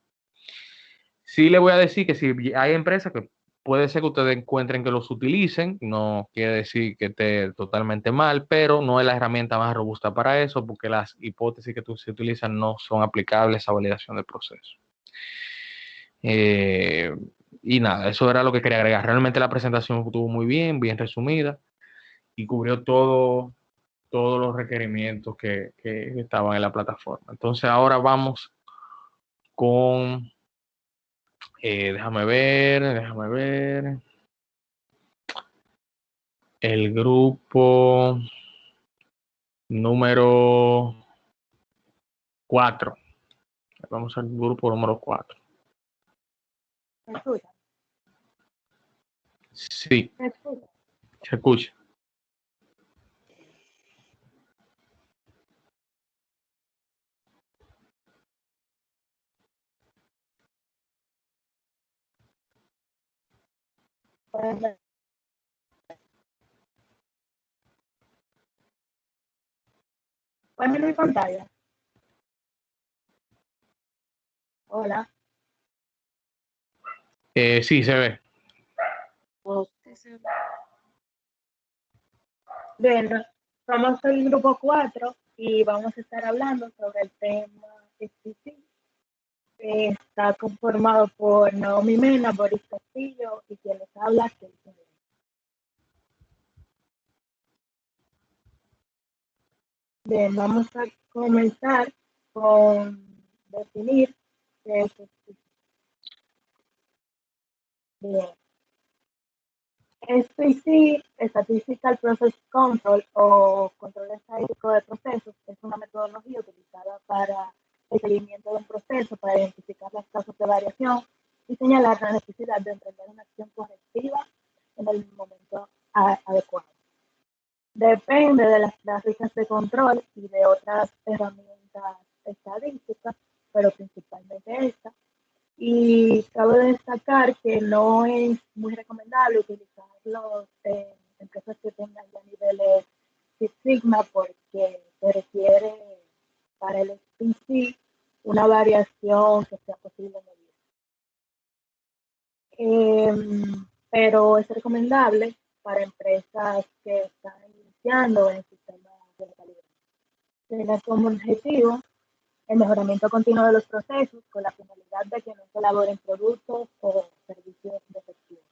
Sí le voy a decir que si hay empresas que puede ser que ustedes encuentren que los utilicen, no quiere decir que esté totalmente mal, pero no es la herramienta más robusta para eso, porque las hipótesis que se utilizan no son aplicables a validación del proceso. Y nada, eso era lo que quería agregar. Realmente la presentación estuvo muy bien resumida y cubrió todos los requerimientos que estaban en la plataforma. Entonces ahora vamos con, déjame ver, el grupo número 4. Vamos al grupo número 4. ¿Me escucha? Sí, ¿Me escucha? se escucha. ¿Pueden ver mi pantalla? Hola. Sí, se ve. Bien, somos el grupo 4 y vamos a estar hablando sobre el tema SPC. Está conformado por Naomi Mena, Boris Castillo y quien les habla, Kelly. Bien, vamos a comenzar con definir qué es SPC. Bien. SPC, Statistical Process Control o control estadístico de procesos, es una metodología utilizada para el seguimiento de un proceso, para identificar las causas de variación y señalar la necesidad de emprender una acción correctiva en el momento adecuado. Depende de las prácticas de control y de otras herramientas estadísticas, pero principalmente esta. Y cabe destacar que no es muy recomendable utilizarlos en empresas que tengan ya niveles Six Sigma porque se requiere para el SPC una variación que sea posible medir. Pero es recomendable para empresas que están iniciando en el sistema de calidad. Tiene como objetivo el mejoramiento continuo de los procesos con la finalidad de que no se elaboren productos o servicios defectivos.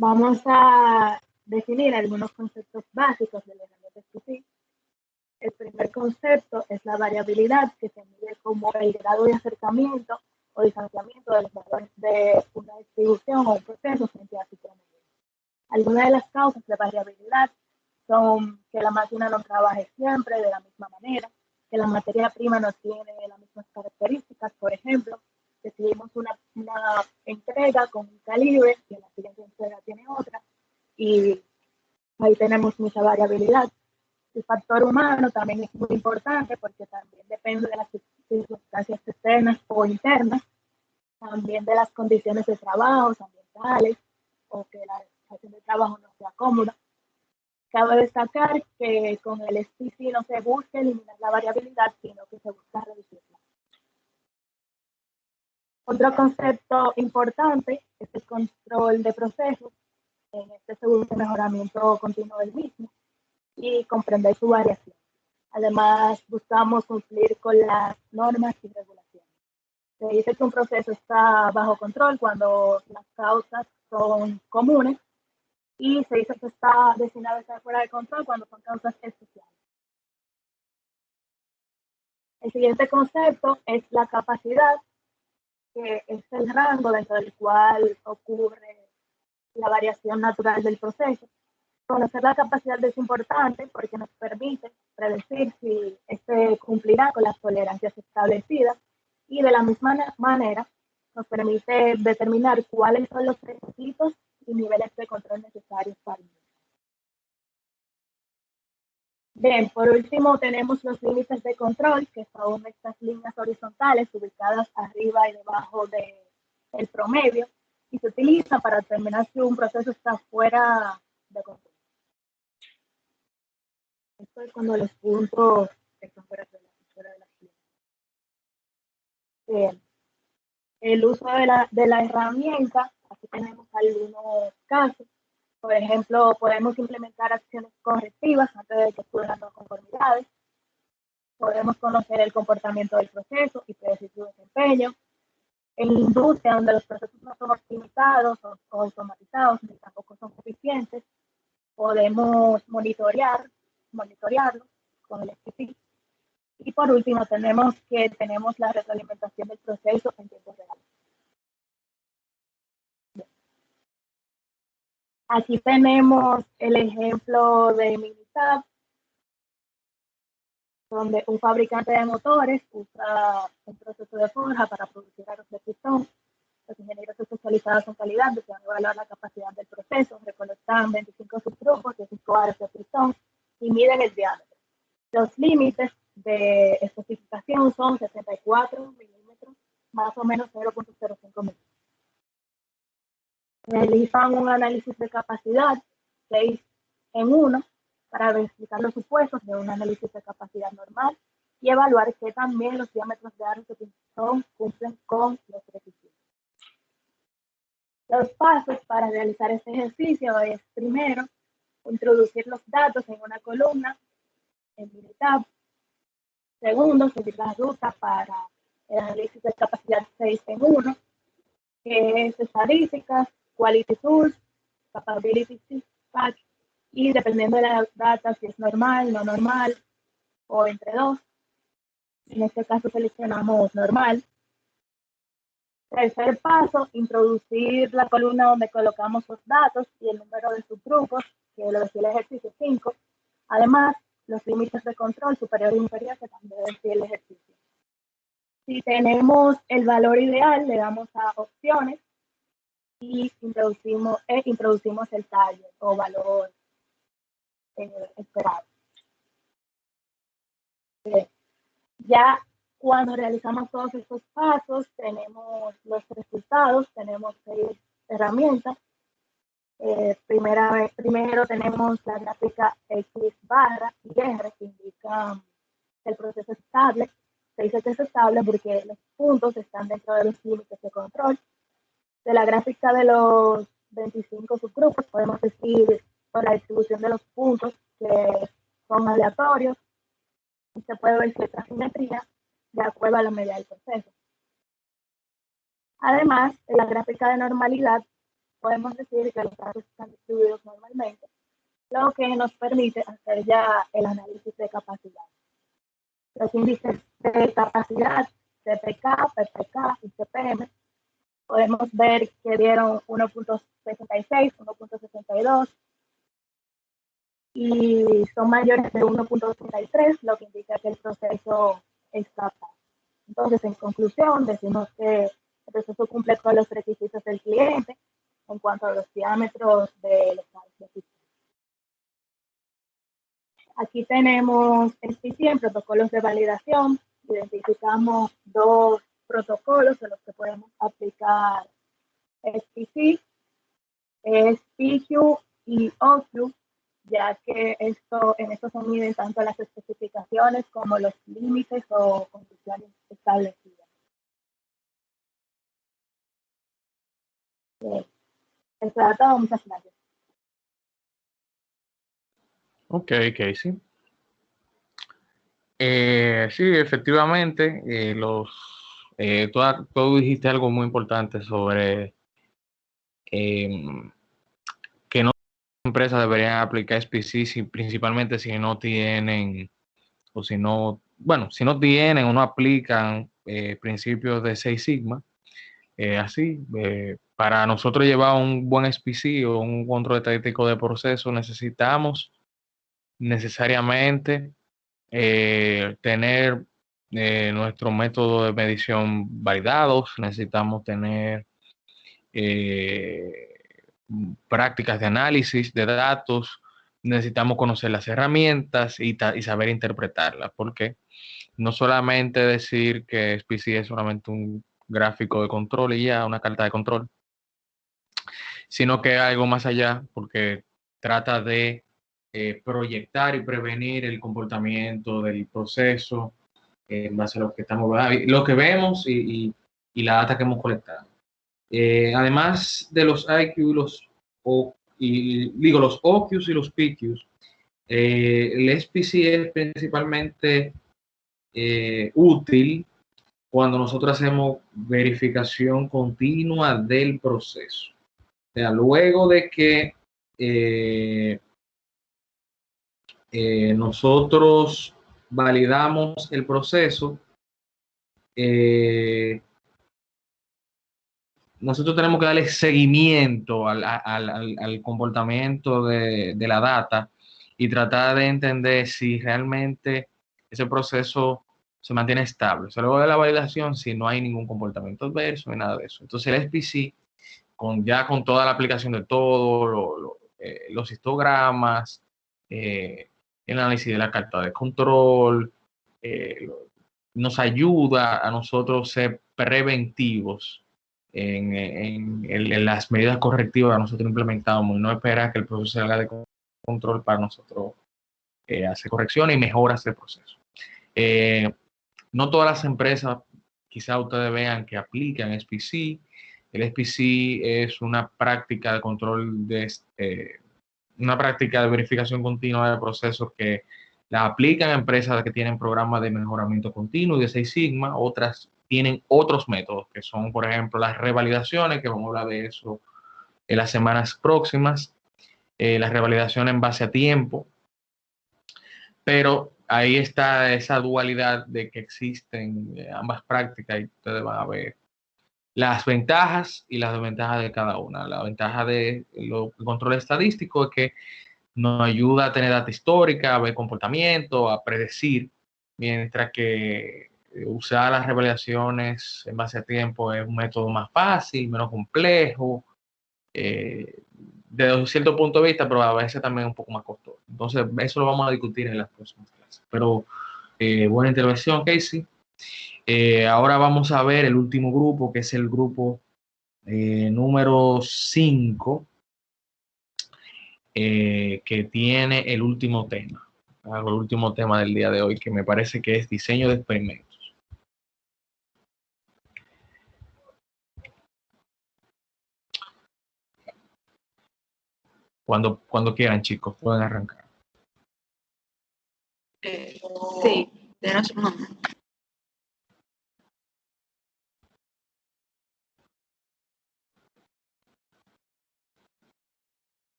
Vamos a definir algunos conceptos básicos de la herramienta SPSS. El primer concepto es la variabilidad, que se mide como el grado de acercamiento o distanciamiento de los valores de una distribución o un proceso frente a su promedio. Algunas de las causas de variabilidad son que la máquina no trabaje siempre de la misma manera, que la materia prima no tiene las mismas características. Por ejemplo, decidimos una entrega con un calibre y en la siguiente entrega tiene otra, y ahí tenemos mucha variabilidad. El factor humano también es muy importante porque también depende de las circunstancias externas o internas, también de las condiciones de trabajo ambientales o que la situación de trabajo no sea cómoda. Cabe destacar que con el SPSS no se busca eliminar la variabilidad, sino que se busca reducirla. Otro concepto importante es el control de procesos. En este se busca el mejoramiento continuo del mismo y comprender su variación. Además, buscamos cumplir con las normas y regulaciones. Se dice que un proceso está bajo control cuando las causas son comunes, y se dice que está destinado a estar fuera de control cuando son causas especiales. El siguiente concepto es la capacidad, que es el rango dentro del cual ocurre la variación natural del proceso. Conocer la capacidad es importante porque nos permite predecir si este cumplirá con las tolerancias establecidas, y de la misma manera nos permite determinar cuáles son los requisitos y niveles de control necesarios para el. Bien, por último tenemos los límites de control, que son estas líneas horizontales ubicadas arriba y debajo del promedio, y se utiliza para determinar si un proceso está fuera de control. Esto es cuando los puntos están fuera de las líneas. Bien. El uso de la herramienta, aquí tenemos algunos casos. Por ejemplo, podemos implementar acciones correctivas antes de que ocurran las conformidades. Podemos conocer el comportamiento del proceso y predecir su desempeño. En industria, donde los procesos no son optimizados o automatizados, ni tampoco son suficientes, podemos monitorearlos con el SPSS. Y por último, tenemos la retroalimentación del proceso en tiempo real. Aquí tenemos el ejemplo de Minitab, donde un fabricante de motores usa un proceso de forja para producir aros de pistón. Los ingenieros especializados en calidad desean evaluar la capacidad del proceso, recolectan 25 subgrupos de 5 aros de pistón y miden el diámetro. Los límites de especificación son 64 milímetros, más o menos 0.05 milímetros. Realizan un análisis de capacidad 6 en 1 para verificar los supuestos de un análisis de capacidad normal y evaluar que también los diámetros de aros de pistón cumplen con los requisitos. Los pasos para realizar este ejercicio es, primero, introducir los datos en una columna en Minitab. Segundo, seguir la ruta para el análisis de capacidad 6 en 1, que es estadísticas, quality tools, capability dispatch, y dependiendo de la data, si es normal, no normal o entre dos. En este caso seleccionamos normal. Tercer paso, introducir la columna donde colocamos los datos y el número de subgrupos, que lo decía el ejercicio 5. Además, los límites de control superior e inferior, que también decía el ejercicio. Si tenemos el valor ideal, le damos a opciones y introducimos el target o valor esperado. Ya cuando realizamos todos estos pasos, tenemos los resultados, tenemos 6 herramientas. Primero tenemos la gráfica X barra y R, que indica que el proceso es estable. Se dice que es estable porque los puntos están dentro de los límites de control. De la gráfica de los 25 subgrupos, podemos decir por la distribución de los puntos que son aleatorios, y se puede ver cierta simetría de acuerdo a la medida del proceso. Además, en la gráfica de normalidad podemos decir que los datos están distribuidos normalmente, lo que nos permite hacer ya el análisis de capacidad. Los índices de capacidad, CPK, PPK y CPM, podemos ver que dieron 1.66, 1.62 y son mayores de 1.83, lo que indica que el proceso está paz. Entonces, en conclusión, decimos que el proceso cumple con los requisitos del cliente en cuanto a los diámetros de los lados. Aquí tenemos en protocolos de validación. Identificamos dos protocolos en los que podemos aplicar SPC, es PQ y OQ, ya que en esto se miden tanto las especificaciones como los límites o condiciones establecidas. Eso era todo, muchas gracias. Ok, Casey. Sí, efectivamente, tú dijiste algo muy importante sobre que no empresas deberían aplicar SPC principalmente si no tienen, o si no, bueno, si no tienen o no aplican principios de Six Sigma. Para nosotros llevar un buen SPC o un control estadístico de proceso necesitamos necesariamente tener nuestro método de medición validados, necesitamos tener prácticas de análisis de datos, necesitamos conocer las herramientas y saber interpretarlas, porque no solamente decir que SPC es solamente un gráfico de control y ya, una carta de control, sino que algo más allá, porque trata de proyectar y prevenir el comportamiento del proceso en base a lo que vemos y la data que hemos colectado. Además de los IQ los OQs y los PQs, el SPC es principalmente útil cuando nosotros hacemos verificación continua del proceso. O sea, luego de que nosotros validamos el proceso, nosotros tenemos que darle seguimiento al comportamiento de la data y tratar de entender si realmente ese proceso se mantiene estable. O sea, luego de la validación, si no hay ningún comportamiento adverso ni nada de eso. Entonces el SPC, ya con toda la aplicación de todo, los histogramas, el análisis de la carta de control, nos ayuda a nosotros ser preventivos en las medidas correctivas que nosotros implementamos y no esperar que el proceso salga de control para nosotros hacer correcciones y mejoras del proceso. No todas las empresas, quizá ustedes vean que aplican SPC. El SPC es una práctica de control una práctica de verificación continua de procesos que la aplican a empresas que tienen programas de mejoramiento continuo y de Six Sigma. Otras tienen otros métodos, que son, por ejemplo, las revalidaciones, que vamos a hablar de eso en las semanas próximas, las revalidaciones en base a tiempo. Pero ahí está esa dualidad de que existen ambas prácticas y ustedes van a ver las ventajas y las desventajas de cada una. La ventaja de el control estadístico es que nos ayuda a tener data histórica, a ver comportamiento, a predecir, mientras que usar las revalidaciones en base a tiempo es un método más fácil, menos complejo, desde un cierto punto de vista, pero a veces también un poco más costoso. Entonces, eso lo vamos a discutir en las próximas clases. Pero buena intervención, Casey. Ahora vamos a ver el último grupo, que es el grupo número 5, que tiene el último tema. El último tema del día de hoy, que me parece que es diseño de experimentos. Cuando quieran, chicos, pueden arrancar. Sí, denos un momento.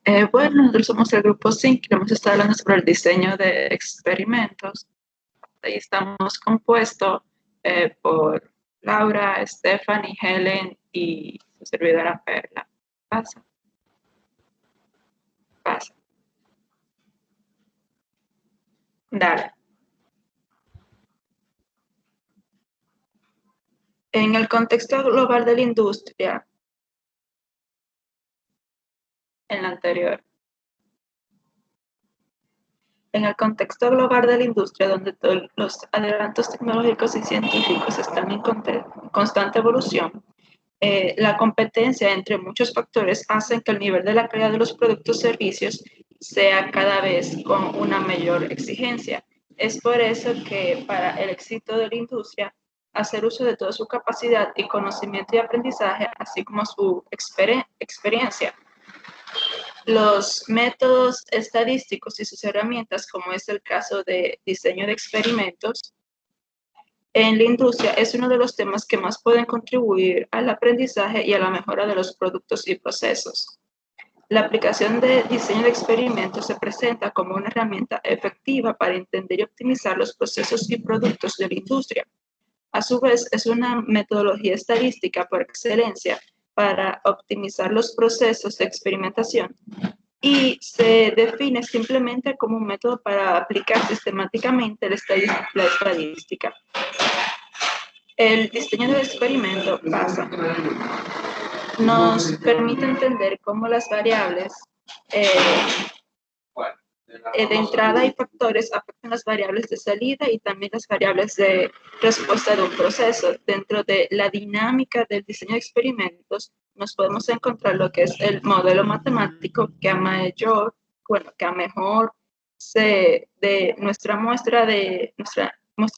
Bueno, nosotros somos el grupo 5 y vamos a estar hablando sobre el diseño de experimentos. Ahí estamos compuestos por Laura, Stephanie, Helen y su servidora Perla. Pasa. Pasa. Dale. En el contexto global de la industria, en la anterior. En el contexto global de la industria, donde todos los adelantos tecnológicos y científicos están en constante evolución, la competencia entre muchos factores hacen que el nivel de la calidad de los productos y servicios sea cada vez con una mayor exigencia. Es por eso que para el éxito de la industria, hacer uso de toda su capacidad y conocimiento y aprendizaje, así como su experiencia. Los métodos estadísticos y sus herramientas, como es el caso de diseño de experimentos, en la industria es uno de los temas que más pueden contribuir al aprendizaje y a la mejora de los productos y procesos. La aplicación de diseño de experimentos se presenta como una herramienta efectiva para entender y optimizar los procesos y productos de la industria. A su vez, es una metodología estadística por excelencia para optimizar los procesos de experimentación y se define simplemente como un método para aplicar sistemáticamente la estadística. El diseño del experimento nos permite entender cómo las variables de entrada y factores afectan las variables de salida y también las variables de respuesta de un proceso. Dentro de la dinámica del diseño de experimentos nos podemos encontrar lo que es el modelo matemático que a mejor de nuestra muestra de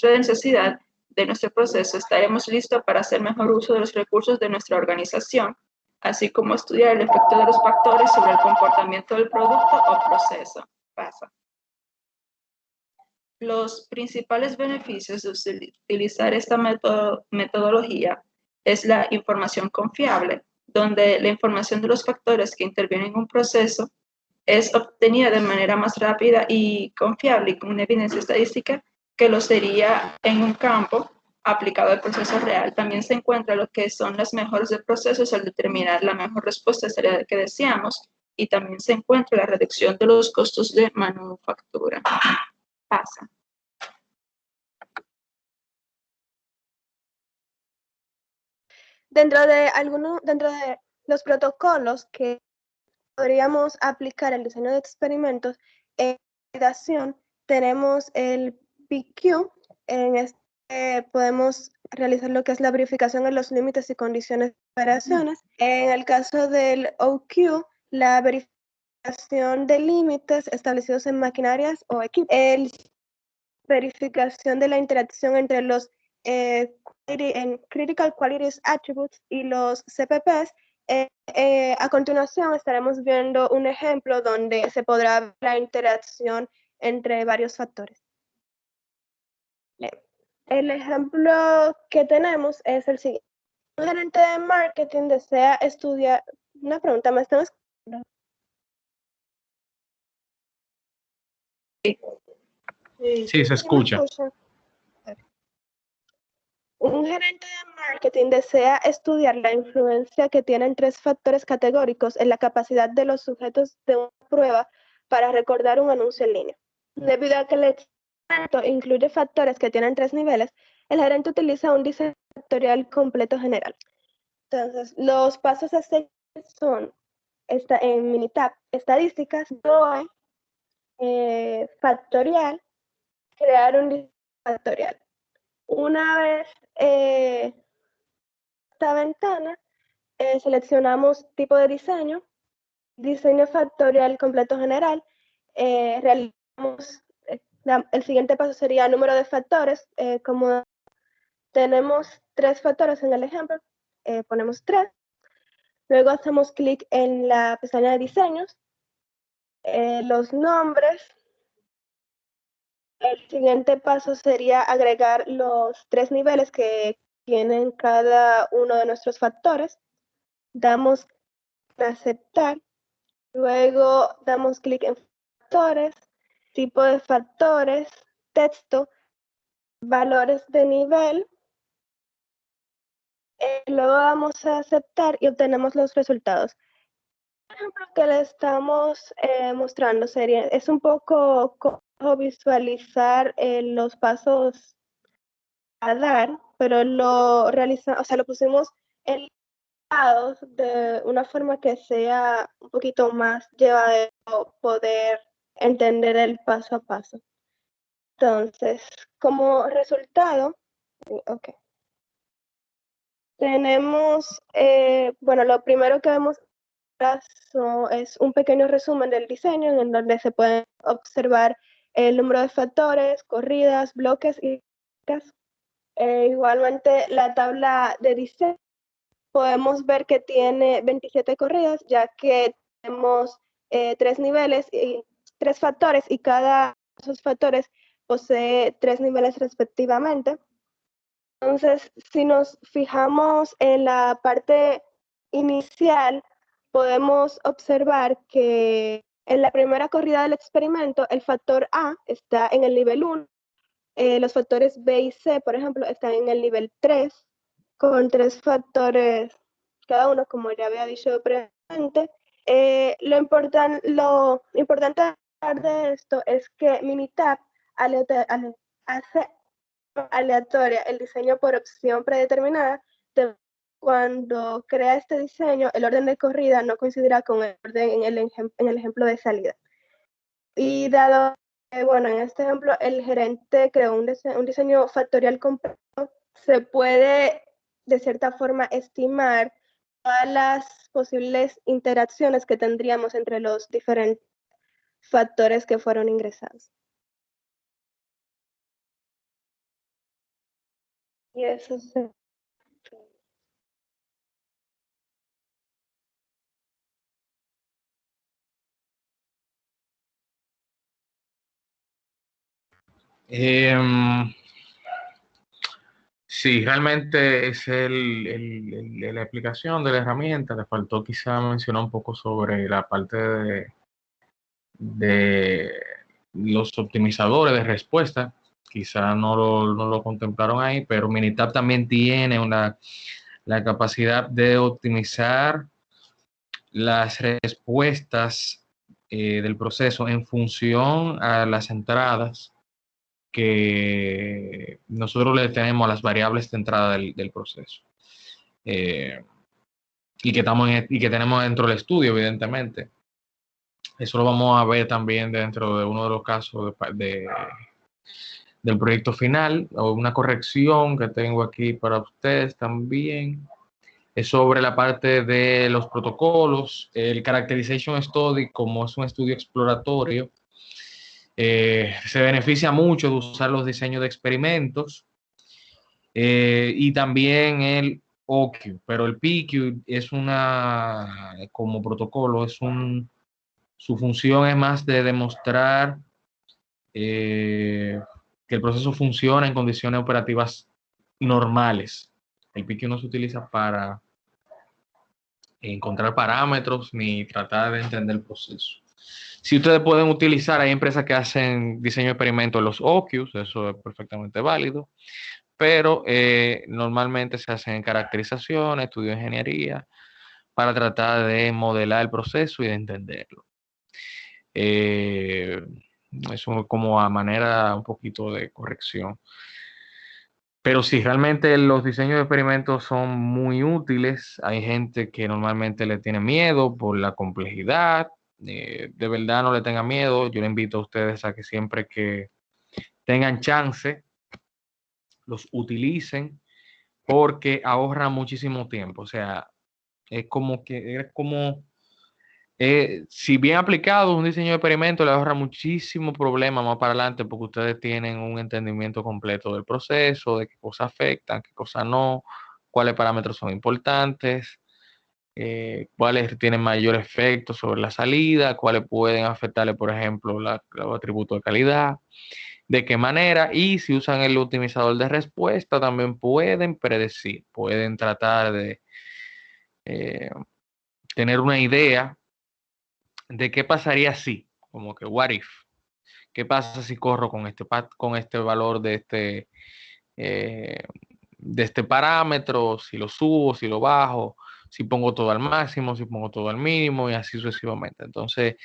necesidad de nuestro proceso, estaremos listos para hacer mejor uso de los recursos de nuestra organización, así como estudiar el efecto de los factores sobre el comportamiento del producto o proceso. Los principales beneficios de utilizar esta metodología es la información confiable, donde la información de los factores que intervienen en un proceso es obtenida de manera más rápida y confiable y con una evidencia estadística que lo sería en un campo aplicado al proceso real. También se encuentra lo que son las mejoras de procesos al determinar la mejor respuesta que deseamos, y también se encuentra la reducción de los costos de manufactura. Pasa. Dentro de los protocolos que podríamos aplicar el diseño de experimentos en validación, tenemos el PQ. En este podemos realizar lo que es la verificación de los límites y condiciones de operaciones. En el caso del OQ, la verificación de límites establecidos en maquinarias o equipos. El verificación de la interacción entre los Critical Qualities Attributes y los CPPs. A continuación estaremos viendo un ejemplo donde se podrá ver la interacción entre varios factores. El ejemplo que tenemos es el siguiente. Un gerente de marketing desea estudiar... Una pregunta, ¿me están escuchando? Sí, se escucha. Un gerente de marketing desea estudiar la influencia que tienen 3 factores categóricos en la capacidad de los sujetos de una prueba para recordar un anuncio en línea. Debido a que el experimento incluye factores que tienen 3 niveles, el gerente utiliza un diseño factorial completo general. Entonces, los pasos a seguir son en Minitab, estadísticas, DOE, factorial, crear un diseño factorial. Una vez esta ventana, seleccionamos tipo de diseño factorial completo general, realizamos, el siguiente paso sería número de factores. Como tenemos 3 factores en el ejemplo, ponemos 3, luego hacemos clic en la pestaña de diseños, los nombres. El siguiente paso sería agregar los 3 niveles que tienen cada uno de nuestros factores. Damos a aceptar Luego damos clic en factores, tipo de factores, texto, valores de nivel. Luego vamos a aceptar y obtenemos los resultados. El ejemplo que le estamos mostrando es un poco como visualizar los pasos a dar, pero lo pusimos en lados de una forma que sea un poquito más llevadero poder entender el paso a paso. Entonces, como resultado, tenemos, lo primero que vemos es un pequeño resumen del diseño en donde se pueden observar el número de factores, corridas, bloques y igualmente la tabla de diseño. Podemos ver que tiene 27 corridas, ya que tenemos 3 niveles y 3 factores y cada de esos factores posee 3 niveles respectivamente. Entonces, si nos fijamos en la parte inicial, podemos observar que en la primera corrida del experimento, el factor A está en el nivel 1, los factores B y C, por ejemplo, están en el nivel 3, con 3 factores cada uno, como ya había dicho previamente. Lo importante de esto es que Minitab hace aleatoria el diseño por opción predeterminada. Cuando crea este diseño, el orden de corrida no coincidirá con el orden en el ejemplo de salida. Y dado que, en este ejemplo, el gerente creó un diseño factorial completo, se puede, de cierta forma, estimar todas las posibles interacciones que tendríamos entre los diferentes factores que fueron ingresados. Y eso se... Sí, realmente es la aplicación de la herramienta. Le faltó quizá mencionar un poco sobre la parte de los optimizadores de respuesta. Quizá no lo contemplaron ahí, pero Minitab también tiene la capacidad de optimizar las respuestas del proceso en función a las entradas que nosotros le tenemos a las variables de entrada del proceso. Y que tenemos dentro del estudio, evidentemente. Eso lo vamos a ver también dentro de uno de los casos del proyecto final, o una corrección que tengo aquí para ustedes también. Es sobre la parte de los protocolos. El Characterization Study, como es un estudio exploratorio, se beneficia mucho de usar los diseños de experimentos y también el OQ, pero el PQ es como protocolo, su función es más de demostrar que el proceso funciona en condiciones operativas normales. El PQ no se utiliza para encontrar parámetros ni tratar de entender el proceso. Si ustedes pueden utilizar, hay empresas que hacen diseño de experimentos los OQs, eso es perfectamente válido, pero normalmente se hacen en caracterización, estudio de ingeniería, para tratar de modelar el proceso y de entenderlo. Eso como a manera un poquito de corrección. Pero sí, realmente los diseños de experimentos son muy útiles. Hay gente que normalmente le tiene miedo por la complejidad. De verdad no le tengan miedo. Yo le invito a ustedes a que siempre que tengan chance, los utilicen porque ahorran muchísimo tiempo. O sea, es como si bien aplicado un diseño de experimento le ahorra muchísimo problema más para adelante porque ustedes tienen un entendimiento completo del proceso, de qué cosas afectan, qué cosas no, cuáles parámetros son importantes, cuáles tienen mayor efecto sobre la salida, cuáles pueden afectarle, por ejemplo, los atributos de calidad, de qué manera, y si usan el optimizador de respuesta también pueden predecir, pueden tratar de tener una idea de qué pasaría si, como que what if, qué pasa si corro con este valor de este parámetro, si lo subo, si lo bajo, si pongo todo al máximo, si pongo todo al mínimo y así sucesivamente. Entonces,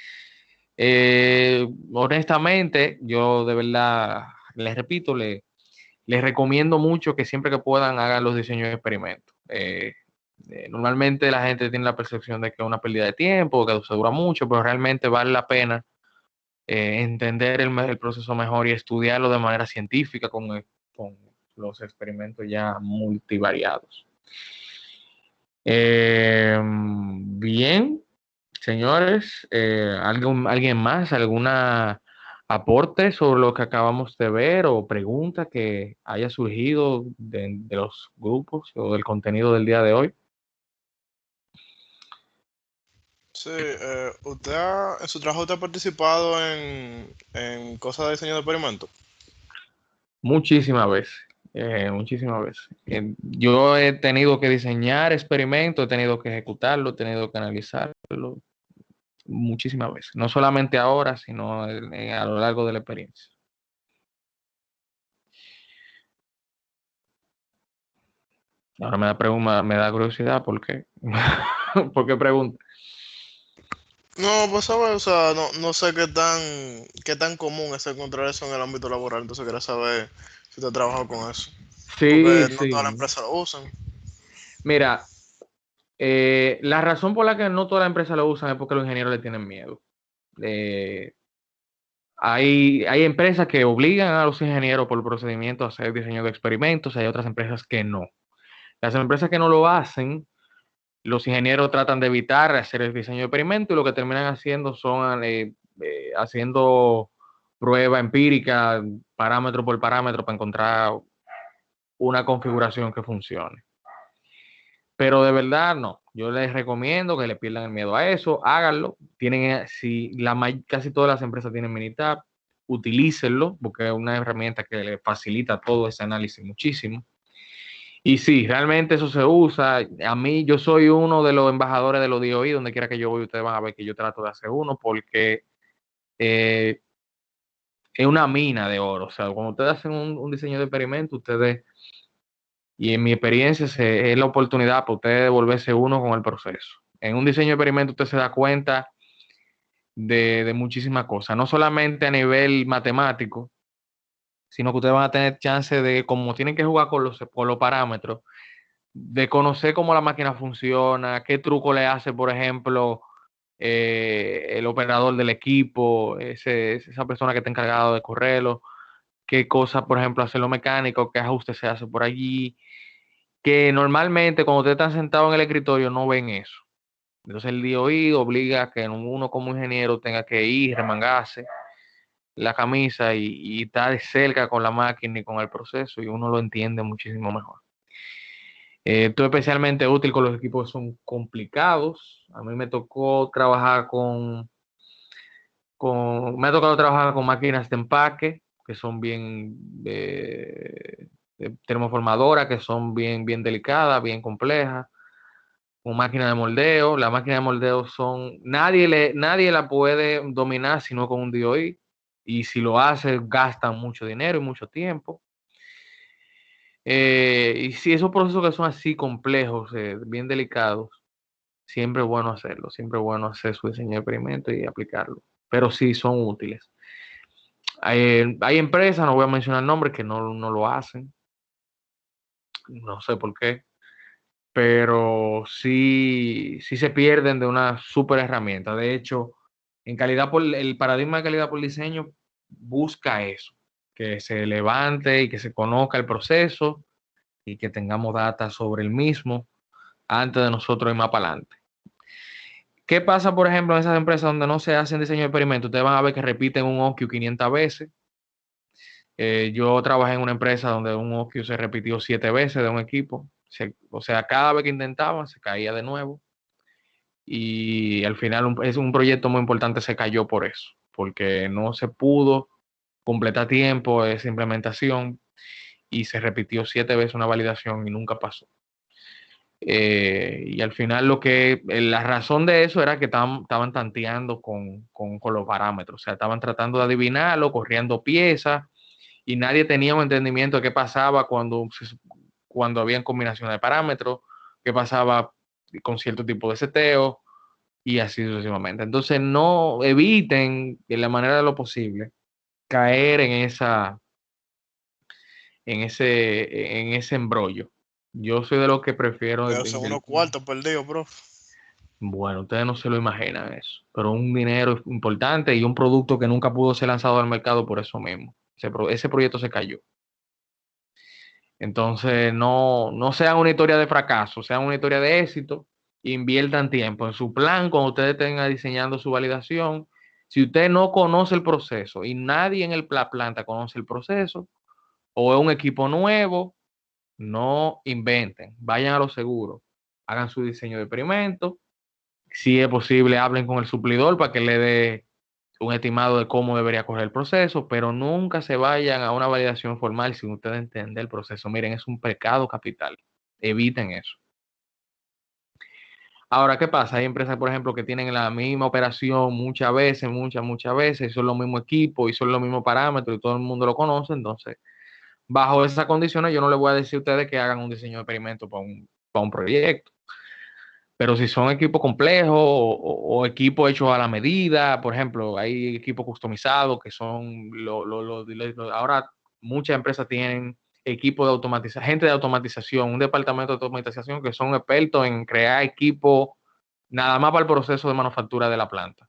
honestamente, yo de verdad, les repito, les recomiendo mucho que siempre que puedan hagan los diseños de experimentos. Normalmente la gente tiene la percepción de que es una pérdida de tiempo, que se dura mucho, pero realmente vale la pena entender el proceso mejor y estudiarlo de manera científica con los experimentos ya multivariados. Bien, señores, ¿alguien más? ¿Alguna aporte sobre lo que acabamos de ver o pregunta que haya surgido de los grupos o del contenido del día de hoy? Sí, en su trabajo usted ha participado en cosas de diseño de experimentos. Muchísimas veces, muchísimas veces. Yo he tenido que diseñar experimentos, he tenido que ejecutarlo, he tenido que analizarlo muchísimas veces. No solamente ahora, sino a lo largo de la experiencia. Ahora me da curiosidad, ¿por qué? ¿Por qué pregunta? No, pues sabes, o sea, no sé qué tan común es encontrar eso en el ámbito laboral, entonces quería saber si usted ha trabajado con eso. Sí, Porque no sí. todas las empresas lo usan. Mira, la razón por la que no todas las empresas lo usan es porque los ingenieros le tienen miedo. Hay empresas que obligan a los ingenieros por procedimiento a hacer diseño de experimentos, hay otras empresas que no. Las empresas que no lo hacen, los ingenieros tratan de evitar hacer el diseño de experimento y lo que terminan haciendo son haciendo prueba empírica, parámetro por parámetro, para encontrar una configuración que funcione. Pero de verdad no. Yo les recomiendo que le pierdan el miedo a eso, háganlo. Casi todas las empresas tienen Minitab, utilícenlo, porque es una herramienta que le facilita todo ese análisis muchísimo. Y sí, realmente eso se usa. A mí, yo soy uno de los embajadores de los DOI, donde quiera que yo voy, ustedes van a ver que yo trato de hacer uno, porque es una mina de oro. O sea, cuando ustedes hacen un diseño de experimento, y en mi experiencia es la oportunidad para ustedes volverse uno con el proceso. En un diseño de experimento usted se da cuenta de muchísimas cosas, no solamente a nivel matemático, sino que ustedes van a tener chance de, como tienen que jugar con los parámetros, de conocer cómo la máquina funciona, qué truco le hace, por ejemplo, el operador del equipo, esa persona que está encargada de correrlo, qué cosas, por ejemplo, hace lo mecánico, qué ajuste se hace por allí, que normalmente cuando ustedes están sentados en el escritorio no ven eso. Entonces el DOI obliga a que uno como ingeniero tenga que ir, remangarse la camisa y estar de cerca con la máquina y con el proceso y uno lo entiende muchísimo mejor. Esto es especialmente útil con los equipos que son complicados. A mí me tocó trabajar me ha tocado trabajar con máquinas de empaque que son bien termoformadoras, que son bien delicadas, bien complejas, con máquinas de moldeo. Las máquinas de moldeo nadie la puede dominar sino con un DOI, y si lo hace gastan mucho dinero y mucho tiempo. Y si esos procesos que son así complejos, bien delicados, siempre es bueno hacerlo, siempre es bueno hacer su diseño de experimento y aplicarlo, pero sí son útiles. Hay empresas, no voy a mencionar nombres, que no lo hacen, no sé por qué, pero sí se pierden de una súper herramienta. De hecho, el paradigma de calidad por diseño busca eso, que se levante y que se conozca el proceso y que tengamos data sobre el mismo antes de nosotros ir más para adelante. ¿Qué pasa, por ejemplo, en esas empresas donde no se hacen diseño de experimentos? Ustedes van a ver que repiten un OQ 500 veces. Yo trabajé en una empresa donde un OQ se repitió 7 veces de un equipo. O sea, cada vez que intentaban se caía de nuevo. Y al final es un proyecto muy importante, se cayó por eso, porque no se pudo completar a tiempo esa implementación y se repitió 7 veces una validación y nunca pasó. Y al final la razón de eso era que estaban tanteando con los parámetros, o sea, estaban tratando de adivinarlo, corriendo piezas, y nadie tenía un entendimiento de qué pasaba cuando había combinaciones de parámetros, qué pasaba con cierto tipo de seteo, y así sucesivamente. Entonces, no eviten, de la manera de lo posible, caer en ese embrollo. Yo soy de los que prefiero Pero son unos cuartos perdidos, bro. Bueno, ustedes no se lo imaginan eso, pero un dinero importante y un producto que nunca pudo ser lanzado al mercado por eso mismo. Ese proyecto se cayó. Entonces, no sean una historia de fracaso, sean una historia de éxito. Inviertan tiempo en su plan cuando ustedes estén diseñando su validación. Si usted no conoce el proceso y nadie en la planta conoce el proceso, o es un equipo nuevo, no inventen, vayan a lo seguro, hagan su diseño de experimento. Si es posible, hablen con el suplidor para que le dé un estimado de cómo debería correr el proceso, pero nunca se vayan a una validación formal sin ustedes entender el proceso. Miren, es un pecado capital. Eviten eso. Ahora, ¿qué pasa? Hay empresas, por ejemplo, que tienen la misma operación muchas veces, y son los mismos equipos y son los mismos parámetros y todo el mundo lo conoce. Entonces, bajo esas condiciones, yo no les voy a decir a ustedes que hagan un diseño de experimento para un proyecto. Pero si son equipos complejos o equipos hechos a la medida, por ejemplo, hay equipos customizados que son, ahora muchas empresas tienen equipos de automatización, gente de automatización, un departamento de automatización que son expertos en crear equipos nada más para el proceso de manufactura de la planta.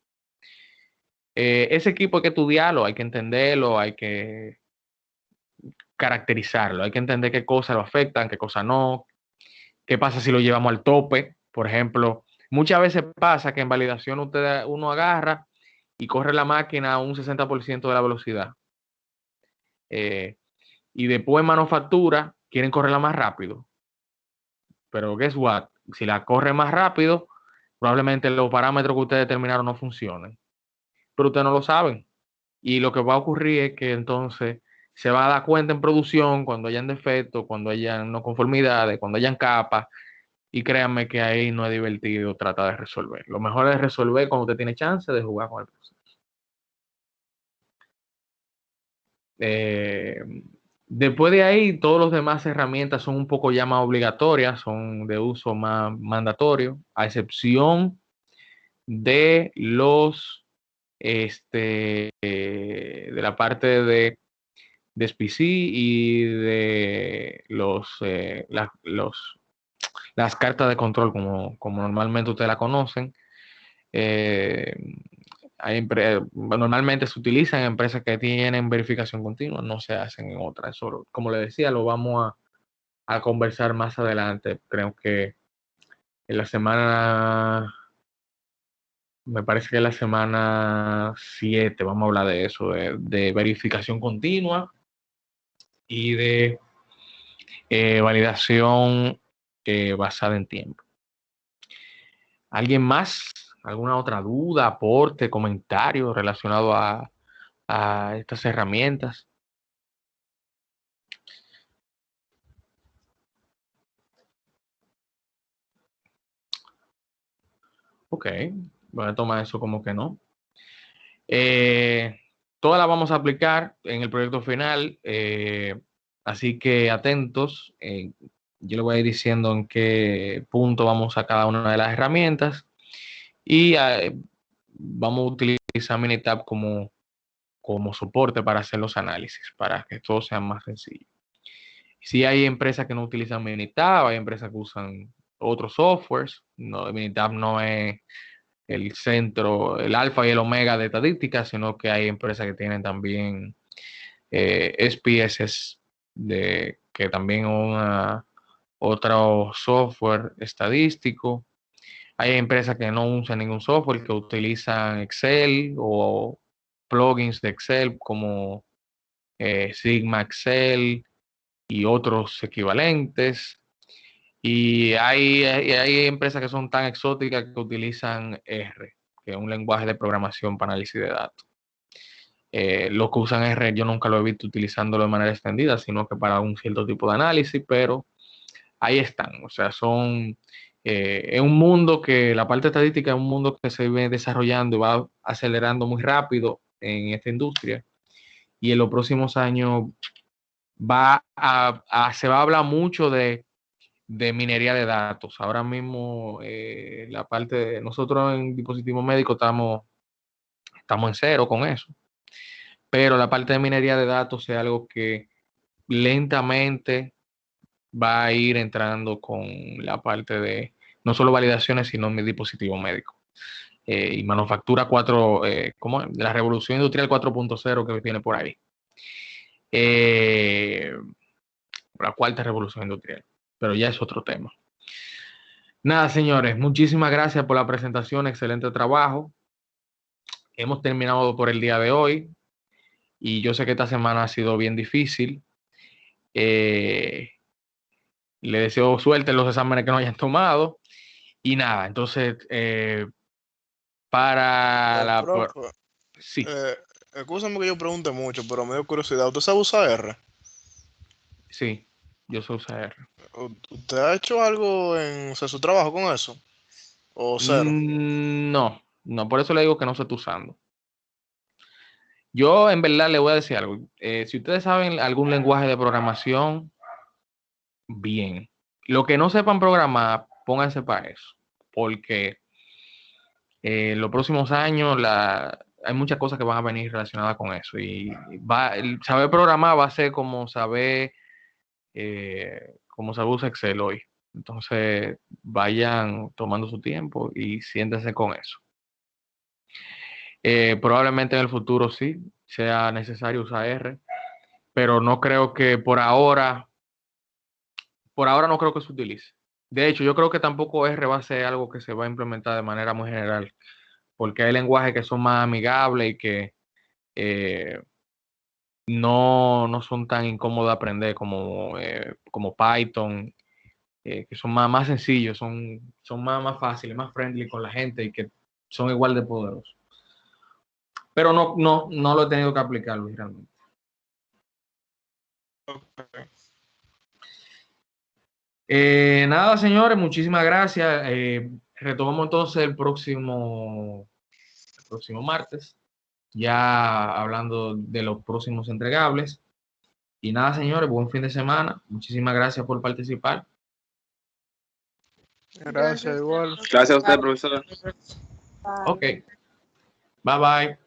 Ese equipo hay que estudiarlo, hay que entenderlo, hay que caracterizarlo, hay que entender qué cosas lo afectan, qué cosas no, qué pasa si lo llevamos al tope. Por ejemplo, muchas veces pasa que en validación uno agarra y corre la máquina a un 60% de la velocidad. Y después en manufactura quieren correrla más rápido. Pero guess what? Si la corre más rápido, probablemente los parámetros que ustedes determinaron no funcionen. Pero ustedes no lo saben. Y lo que va a ocurrir es que entonces se va a dar cuenta en producción cuando hayan defectos, cuando hayan no conformidades, cuando hayan capas. Y créanme que ahí no es divertido tratar de resolver. Lo mejor es resolver cuando usted tiene chance de jugar con el proceso. Después de ahí, todas las demás herramientas son un poco ya más obligatorias, son de uso más mandatorio, a excepción de de la parte de SPC y de las cartas de control, como normalmente ustedes la conocen. Normalmente se utilizan en empresas que tienen verificación continua, no se hacen en otras. Eso, como le decía, lo vamos a conversar más adelante. Creo que en la semana, me parece que en la semana 7 vamos a hablar de eso, de verificación continua y de validación basada en tiempo. ¿Alguien más? ¿Alguna otra duda, aporte, comentario relacionado a estas herramientas? Ok, voy a tomar eso como que no. Todas las vamos a aplicar en el proyecto final, así que atentos. Yo le voy a ir diciendo en qué punto vamos a cada una de las herramientas y vamos a utilizar Minitab como soporte para hacer los análisis, para que todo sea más sencillo. Si hay empresas que no utilizan Minitab, hay empresas que usan otros softwares. No, Minitab no es el centro, el alfa y el omega de estadística, sino que hay empresas que tienen también SPSS, que también es otro software estadístico. Hay empresas que no usan ningún software, que utilizan Excel o plugins de Excel como Sigma Excel y otros equivalentes. Y hay empresas que son tan exóticas que utilizan R, que es un lenguaje de programación para análisis de datos. Los que usan R yo nunca lo he visto utilizándolo de manera extendida, sino que para un cierto tipo de análisis, pero ahí están. O sea, son, es un mundo que, la parte estadística es un mundo que se viene desarrollando y va acelerando muy rápido en esta industria. Y en los próximos años se va a hablar mucho de minería de datos. Ahora mismo la parte de nosotros en dispositivos médicos estamos en cero con eso. Pero la parte de minería de datos es algo que lentamente va a ir entrando con la parte de no solo validaciones, sino mi dispositivo médico. Y manufactura 4, ¿cómo? La revolución industrial 4.0 que viene por ahí. La cuarta revolución industrial. Pero ya es otro tema. Nada, señores, muchísimas gracias por la presentación, excelente trabajo. Hemos terminado por el día de hoy y yo sé que esta semana ha sido bien difícil. Le deseo suerte en los exámenes que no hayan tomado y nada, entonces para la... Profe, sí. Escúchame que yo pregunte mucho, pero me dio curiosidad. ¿Usted sabe usar R? Sí, yo sé usar R. ¿Usted ha hecho algo en su trabajo con eso? ¿O cero? No, por eso le digo que no se está usando. Yo en verdad le voy a decir algo. Si ustedes saben algún lenguaje de programación, bien. Lo que no sepan programar, pónganse para eso. Porque en los próximos años hay muchas cosas que van a venir relacionadas con eso. Y el saber programar va a ser como saber usar Excel hoy. Entonces vayan tomando su tiempo y siéntense con eso. Probablemente en el futuro sí sea necesario usar R, pero no creo que por ahora no creo que se utilice. De hecho, yo creo que tampoco R va a ser algo que se va a implementar de manera muy general, porque hay lenguajes que son más amigables y que no son tan incómodos de aprender como Python, que son más sencillos, son más fáciles, más friendly con la gente y que son igual de poderosos. Pero no lo he tenido que aplicar, Luis, realmente. Nada, señores, muchísimas gracias. Retomamos entonces el próximo martes, ya hablando de los próximos entregables. Y nada, señores, buen fin de semana. Muchísimas gracias por participar. Gracias, igual. Gracias a usted, profesor. Ok. Bye, bye.